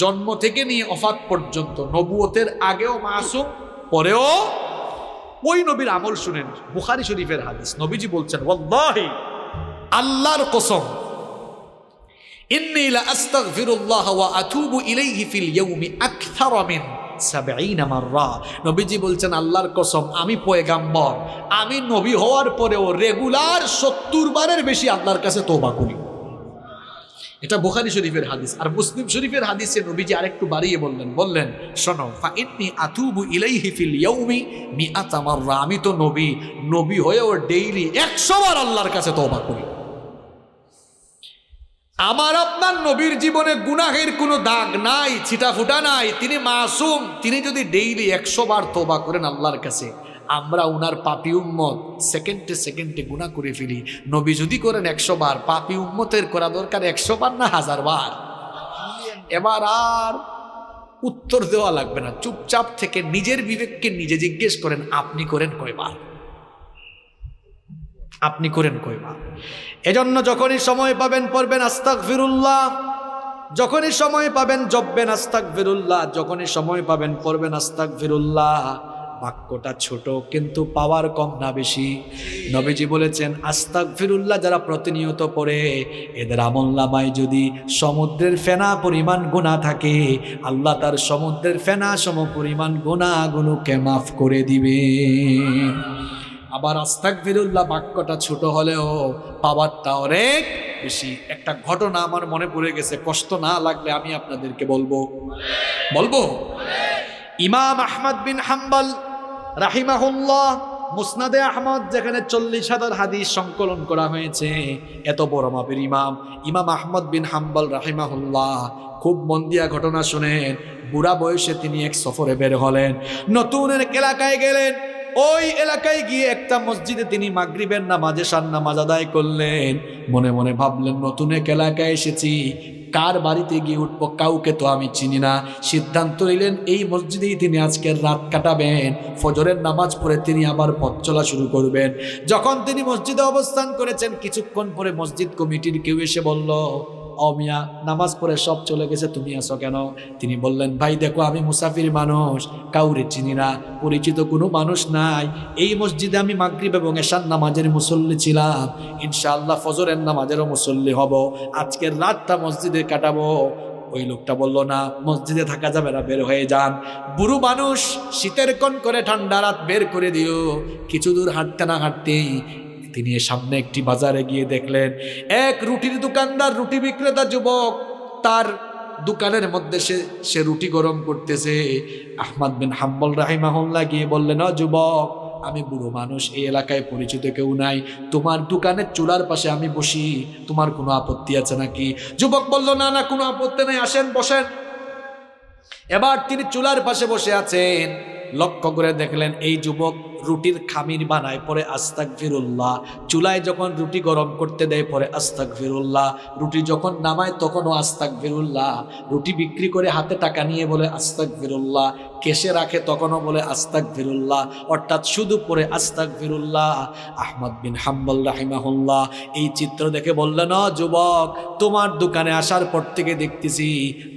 জন্ম থেকে নিয়ে ওফাত পর্যন্ত, নবুয়তের আগেও মাসুম, পরেও। ওই নবীর আমল শুনেন, বুখারী শরীফের হাদিস, নবীজি বলছেন ওয়াল্লাহি, আল্লাহর কসম, ইন্নী লা আস্তাগফিরুল্লাহ ওয়া আতুবু ইলাইহি ফিল ইয়াউমি আকথারা মিন 70 মাররা। নবীজি বলছেন আল্লাহর কসম, আমি পয়গাম্বর, আমি নবী হওয়ার পরেও রেগুলার 70 বারের বেশি আল্লাহর কাছে তওবা করি। এটা বুখারী শরীফের হাদিস। আর মুসলিম শরীফের হাদিসে নবীজি আরেকটু বাড়িয়ে বললেন শোনো, ফা ইন্নী আতুবু ইলাইহি ফিল ইয়াউমি 100 মাররা, আমি তো নবী হয়েও ডেইলি 100 বার আল্লাহর কাছে তওবা করি। আমার আপনার নবীর জীবনে গুনাহের কোনো দাগ নাই, ছিটাফুটা নাই, তিনি মাসুম। তিনি যদি ডেইলি 100 বার তওবা করেন আল্লাহর কাছে, আমরা উনার পাপী উম্মত সেকেন্ডে সেকেন্ডে গুনাহ করে ফেলি। নবী যদি করেন 100 বার, পাপী উম্মতের করা দরকার 100 বার না 1000 বার। এবার আর উত্তর দেওয়া লাগবে না, চুপচাপ থেকে নিজের বিবেককে নিজে জিজ্ঞেস করেন, আপনি করেন কয়বার? আপনি করেন কয়বার? এজন্য যখনই সময় পাবেন পড়বেন আস্তাগফিরুল্লাহ, যখনই সময় পাবেন জপবেন আস্তাগফিরুল্লাহ, যখনই সময় পাবেন পড়বেন আস্তাগফিরুল্লাহ। বাক্যটা ছোট কিন্তু পাওয়ার কম না বেশি। নবীজি বলেছেন আস্তাগফিরুল্লাহ যারা প্রতিনিয়ত পড়ে, এদের আমলনামায় যদি সমুদ্রের ফেনা পরিমাণ গুনাহ থাকে, আল্লাহ তার সমুদ্রের ফেনা সম পরিমাণ গুনাহগুলোকে মাফ করে দিবে। আবার আস্তাগফিরুল্লাহ বাক্যটা ছোট হলেও পাওয়ারটা অনেক বেশি। একটা ঘটনা আমার মনে পড়ে গেছে, কষ্ট না লাগলে আমি আপনাদেরকে বলবো। ইমাম আহমদ বিন হাম্বল রাহিমাহুল্লাহ মুসনাদে আহমদ, যেখানে 40,000 হাদিস সংকলন করা হয়েছে, এত বড় মাপের ইমাম ইমাম আহমদ বিন হাম্বল রাহিমাহুল্লাহ, খুব মন দিয়া ঘটনা শুনেন। বুড়া বয়সে তিনি এক সফরে বের হলেন, নতুন এক এলাকায় গেলেন। ওই এলাকায় গিয়ে একটা মসজিদে তিনি মাগরিবের নামাজে শান নামাজ আদায় করলেন। মনে মনে ভাবলেন, নতুন এক এলাকায় এসেছি, কার বাড়িতে গিয়ে উঠবো, কাউকে তো আমি চিনি না। সিদ্ধান্ত নিলেন এই মসজিদেই তিনি আজকের রাত কাটাবেন। ফজরের নামাজ পড়ে তিনি আবার পথ চলা শুরু করবেন। যখন তিনি মসজিদে অবস্থান করেছেন, কিছুক্ষণ পরে মসজিদ কমিটির কেউ এসে বলল, ও মিয়া, নামাজ পড়ে সব চলে গেছে, তুমি আসো কেন? তিনি বললেন, ভাই দেখো, আমি মুসাফির মানুষ, কাউরে চিনি না, পরিচিত কোনো মানুষ নাই। এই মসজিদে আমি মাগরিব এবং এশার নামাজের মুসল্লি ছিলাম, ইনশাআল্লাহ ফজরের নামাজেরও মুসল্লি হব, আজকের রাতটা মসজিদে কাটাবো। ওই লোকটা বলল, না, মসজিদে থাকা যাবে না, বের হয়ে যান। বুড়ো মানুষ, শীতের কোন করে ঠান্ডা রাত বের করে দিও। কিছু দূর হাঁটতে না হাঁটতেই তিনি সামনে একটি বাজারে গিয়ে দেখলেন এক রুটির দোকানদার, রুটি বিক্রেতা যুবক, তার দোকানের মধ্যে সে রুটি গরম করতেছে। আহমদ বিন হাম্বল রাহিমাহুল্লাহ গিয়ে বললেন, ও যুবক, আমি বুড়ো মানুষ, এই এলাকায় পরিচিত কেউ নাই, তোমার দোকানের চুলার পাশে আমি বসি, তোমার কোনো আপত্তি আছে নাকি? যুবক বলল, না না, কোনো আপত্তি নেই, আসেন বসেন। এবার তিনি চুলার পাশে বসে আছেন। লক্ষ্য করে দেখলেন এই যুবক রুটির খামির বানায়, পরে আস্তাগফিরুল্লাহ। চুলায় যখন রুটি গরম করতে দেয়, পরে আস্তাগফিরুল্লাহ। রুটি যখন নামায় তখনও আস্তাগফিরুল্লাহ। রুটি বিক্রি করে হাতে টাকা নিয়ে বলে আস্তাগফিরুল্লাহ। কেশে রাখে তখনও বলে আস্তাগফিরুল্লাহ, অর্থাৎ শুধু পরে আস্তাগফিরুল্লাহ। আহমদ বিন হাম্বল রাহিমাহুল্লাহ এই চিত্র দেখে বললেন, ও যুবক, তোমার দোকানে আসার পর থেকে দেখতেছি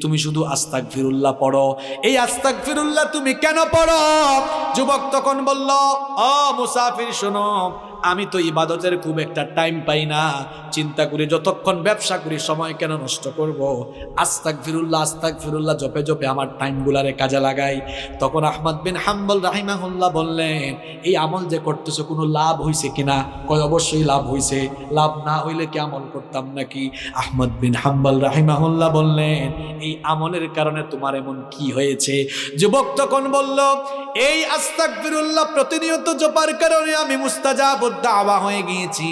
তুমি শুধু আস্তাগফিরুল্লাহ পড়ো, এই আস্তাগফিরুল্লাহ তুমি কেন পড়ো? যুবক তখন বলল, ও মুসাফির শোনো, আমি তো ইবাদতের খুব একটা টাইম পাই না, চিন্তা করি যতক্ষণ ব্যবসা করি সময় কেন নষ্ট করব, আস্তাগফিরুল্লাহ আস্তাগফিরুল্লাহ জপে জপে আমার টাইমগুলারে কাজে লাগাই। তখন আহমদ বিন হাম্বল রাহিমাহুল্লাহ বললেন, এই আমল যে করতেছো কোনো লাভ হইছে কিনা? কয়, অবশ্যই লাভ হইছে, লাভ না হইলে কি আমল করতাম নাকি? আহমদ বিন হাম্বল রাহিমাহুল্লাহ বললেন, এই আমলের কারণে তোমার এমন কি হয়েছে? যুবক তখন বলল, এই আস্তাগফিরুল্লাহ প্রতিনিয়ত জপার কারণে আমি মুস্তাজাবুদ দাওয়া হয়ে গিয়েছি।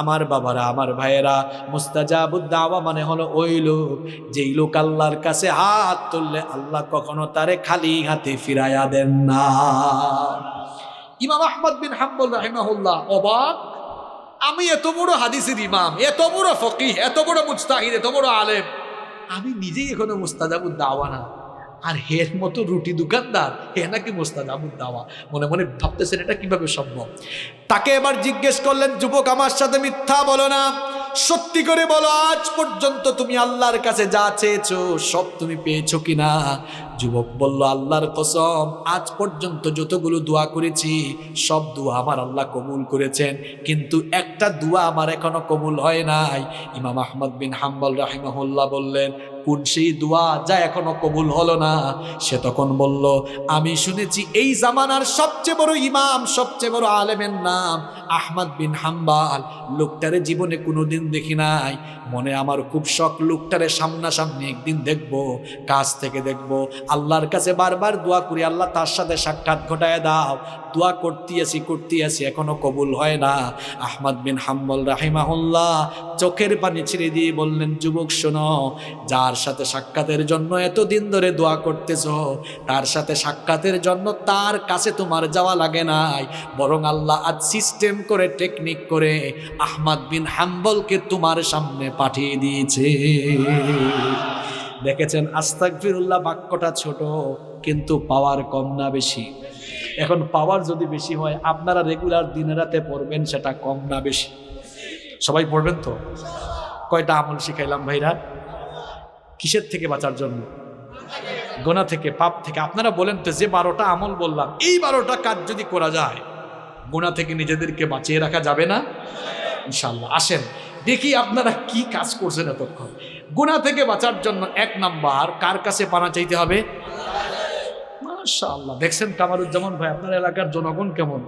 আমার বাবারা, আমার ভাইয়েরা, মুস্তাজাবুদ দাওয়া মানে হলো ওই লোক, যেই লোক আল্লাহর কাছে হাত তুললে আল্লাহ কখনো তারে খালি হাতে ফিরাইয়া দেন না। ইমাম আহমদ বিন হাম্বল রাহিমাহুল্লাহ অবাক, আমি এত বড় হাদিসের ইমাম, এত বড় ফকিহ, এত বড় মুজতাহিদ, এত বড় আলেম, আমি নিজেই এখনো মুস্তাজাবুদ দাওয়া না, আর হের মতো রুটি দোকানদার হে নাকি মুস্তাজাবুদ দাওয়া। মনে মনে ভাবতেছেন এটা কিভাবে সম্ভব। তাকে এবার জিজ্ঞেস করলেন, যুবক, আমার সাথে মিথ্যা বলো না, সত্যি করে বলো, আজ পর্যন্ত তুমি আল্লাহর কাছে যা চেয়েছো সব তুমি পেয়েছো কিনা? যুবক বলল, আল্লাহর কসম, আজ পর্যন্ত যতগুলো দোয়া করেছি সব দোয়া আমার আল্লাহ কবুল করেছেন, কিন্তু একটা দোয়া আমার এখনো কবুল হয় নাই। ইমাম আহমদ বিন হাম্বল রাহিমাহুল্লাহ বললেন, কোন সেই দোয়া যা এখনো কবুল হলো না? সে তখন বলল, আমি শুনেছি এই জামানার সবচেয়ে বড় ইমাম, সবচেয়ে বড় আলেমের নাম আহমদ বিন হাম্বল, লোকটারে জীবনে কোনোদিন দেখি নাই, মনে আমার খুব শখ লোকটারে সামনাসামনি একদিন দেখব, কাছ থেকে দেখব। আল্লাহর কাছে বারবার দোয়া করি, আল্লাহ তার সাথে সাক্ষাৎ ঘটায় দাও, দোয়া করতে আছি এখনো কবুল হয় না। আহমদ বিন হাম্বল রাহিমাহুল্লাহ চোখের পানি ছেড়ে দিয়ে বললেন, যুবক শোনো, যার সাথে সাক্ষাতের জন্য এতদিন ধরে দোয়া করতেছো, তার সাথে সাক্ষাতের জন্য তার কাছে তোমার যাওয়া লাগে নাই, বরং আল্লাহ আজ সিস্টেম করে, টেকনিক করে আহমদ বিন হাম্বলকে তোমার সামনে পাঠিয়ে দিয়েছে। দেখেছেন, আস্তাগফিরুল্লাহ বাক্যটা ছোট, কিন্তু পাওয়ার কম না বেশি? এখন পাওয়ার যদি বেশি হয়, আপনারা রেগুলার দিনে রাতে পড়বেন, সেটা কম না বেশি? সবাই পড়বেন তো? কয়টা আমল শিখাইলাম ভাইরা? কিসের থেকে বাঁচার জন্য? গোনা থেকে, পাপ থেকে। আপনারা বলেন তো, যে 12টা আমল বললাম, এই 12টা কাজ যদি করা যায়, গোনা থেকে নিজেদেরকে বাঁচিয়ে রাখা যাবে না? ইনশাআল্লাহ। আসেন দেখি আপনারা কি কাজ করছেন এতক্ষণ। গুনাহ থেকে বাঁচার জন্য 1 নাম্বার কার কাছে পানা চাইতে হবে? মাশাআল্লাহ। দেখছেন কামারুজ্জামান ভাই, আপনার এলাকার জনগণ কেমন,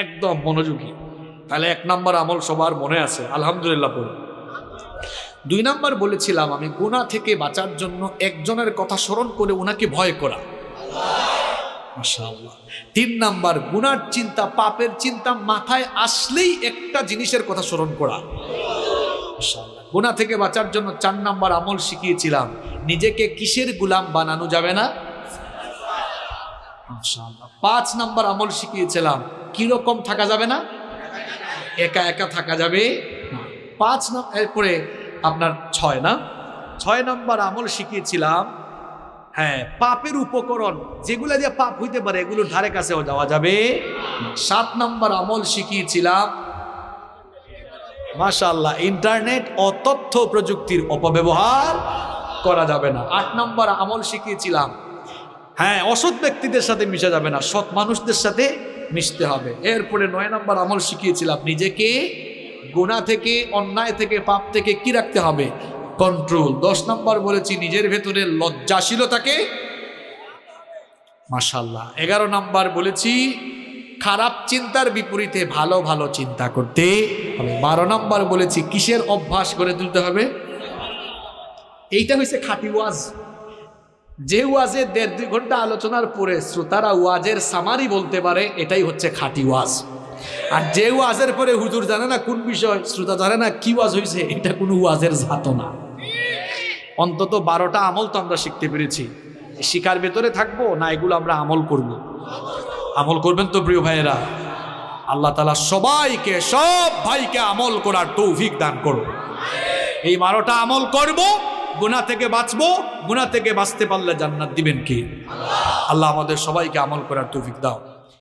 একদম মনোযোগী। তাহলে 1 নাম্বার আমল সবার মনে আছে, আলহামদুলিল্লাহ পড়ুন। 2 নাম্বার বলেছিলাম আমি, গুনাহ থেকে বাঁচার জন্য একজনের কথা স্মরণ করে ওনাকে ভয় করা। মাশাআল্লাহ। 3 নাম্বার, গুনার চিন্তা, পাপের চিন্তা মাথায় আসলেই একটা জিনিসের কথা স্মরণ করা। মাশাআল্লাহ। গুনাহ থেকে বাঁচার জন্য 4 নাম্বার আমল শিখিয়েছিলাম, নিজেকে কিসের গোলাম বানানো যাবে না। মাশাআল্লাহ। 5 নাম্বার আমল শিখিয়েছিলাম, কিরকম থাকা যাবে না, একা একা থাকা যাবে না। 5 নাম্বার, এরপরে আপনার 6 নাম্বার আমল শিখিয়েছিলাম, হ্যাঁ, পাপের উপকরণ যেগুলো দিয়ে পাপ হইতে পারে এগুলো ধারে কাছেও যাওয়া যাবে। 7 নাম্বার আমল শিখিয়েছিলাম, মাশাআল্লাহ, ইন্টারনেট ও তথ্য প্রযুক্তির অপব্যবহার করা যাবে না। 8 নাম্বার আমল শিখিয়েছিলাম, হ্যাঁ, অসৎ ব্যক্তিদের সাথে মিশা যাবে না, সৎ মানুষদের সাথে মিশতে হবে। এরপরে 9 নাম্বার আমল শিখিয়েছিলাম, নিজেকে গুনাহ থেকে, অন্যায় থেকে, পাপ থেকে কি রাখতে হবে, কন্ট্রোল। 10 নাম্বার বলেছি নিজের ভেতরে লজ্জাশীলতাকে, মাশাআল্লাহ। 11 নাম্বার বলেছি খারাপ চিন্তার বিপরীতে ভালো ভালো চিন্তা করতে হবে। 12 নাম্বার বলেছি কিসের অভ্যাস করে তুলতে হবে। এইটা হয়েছে খাঁটি ওয়াজ। যে ওয়াজে 1.5-2 ঘন্টা আলোচনার পরে শ্রোতারা ওয়াজের সামারি বলতে পারে, এটাই হচ্ছে খাঁটি ওয়াজ। আর যে ওয়াজের পরে হুজুর জানে না কোন বিষয়, শ্রোতা জানে না কি ওয়াজ হয়েছে, এটা কোনো ওয়াজের জাত না। অন্তত 12টা আমল তো আমরা শিখতে পেরেছি। শিখার ভেতরে থাকবো না, এগুলো আমরা আমল করব। আমল করবেন তো প্রিয় ভাইয়েরা। আল্লাহ তাআলা সবাইকে, সব ভাইকে আমল করার তৌফিক দান করো। এই 12টা আমল করব, গুনাহ থেকে বাঁচবো, গুনাহ থেকে বাঁচতে পারলে জান্নাত দিবেন কি আল্লাহ। আমাদের সবাইকে আমল করার তৌফিক দাও।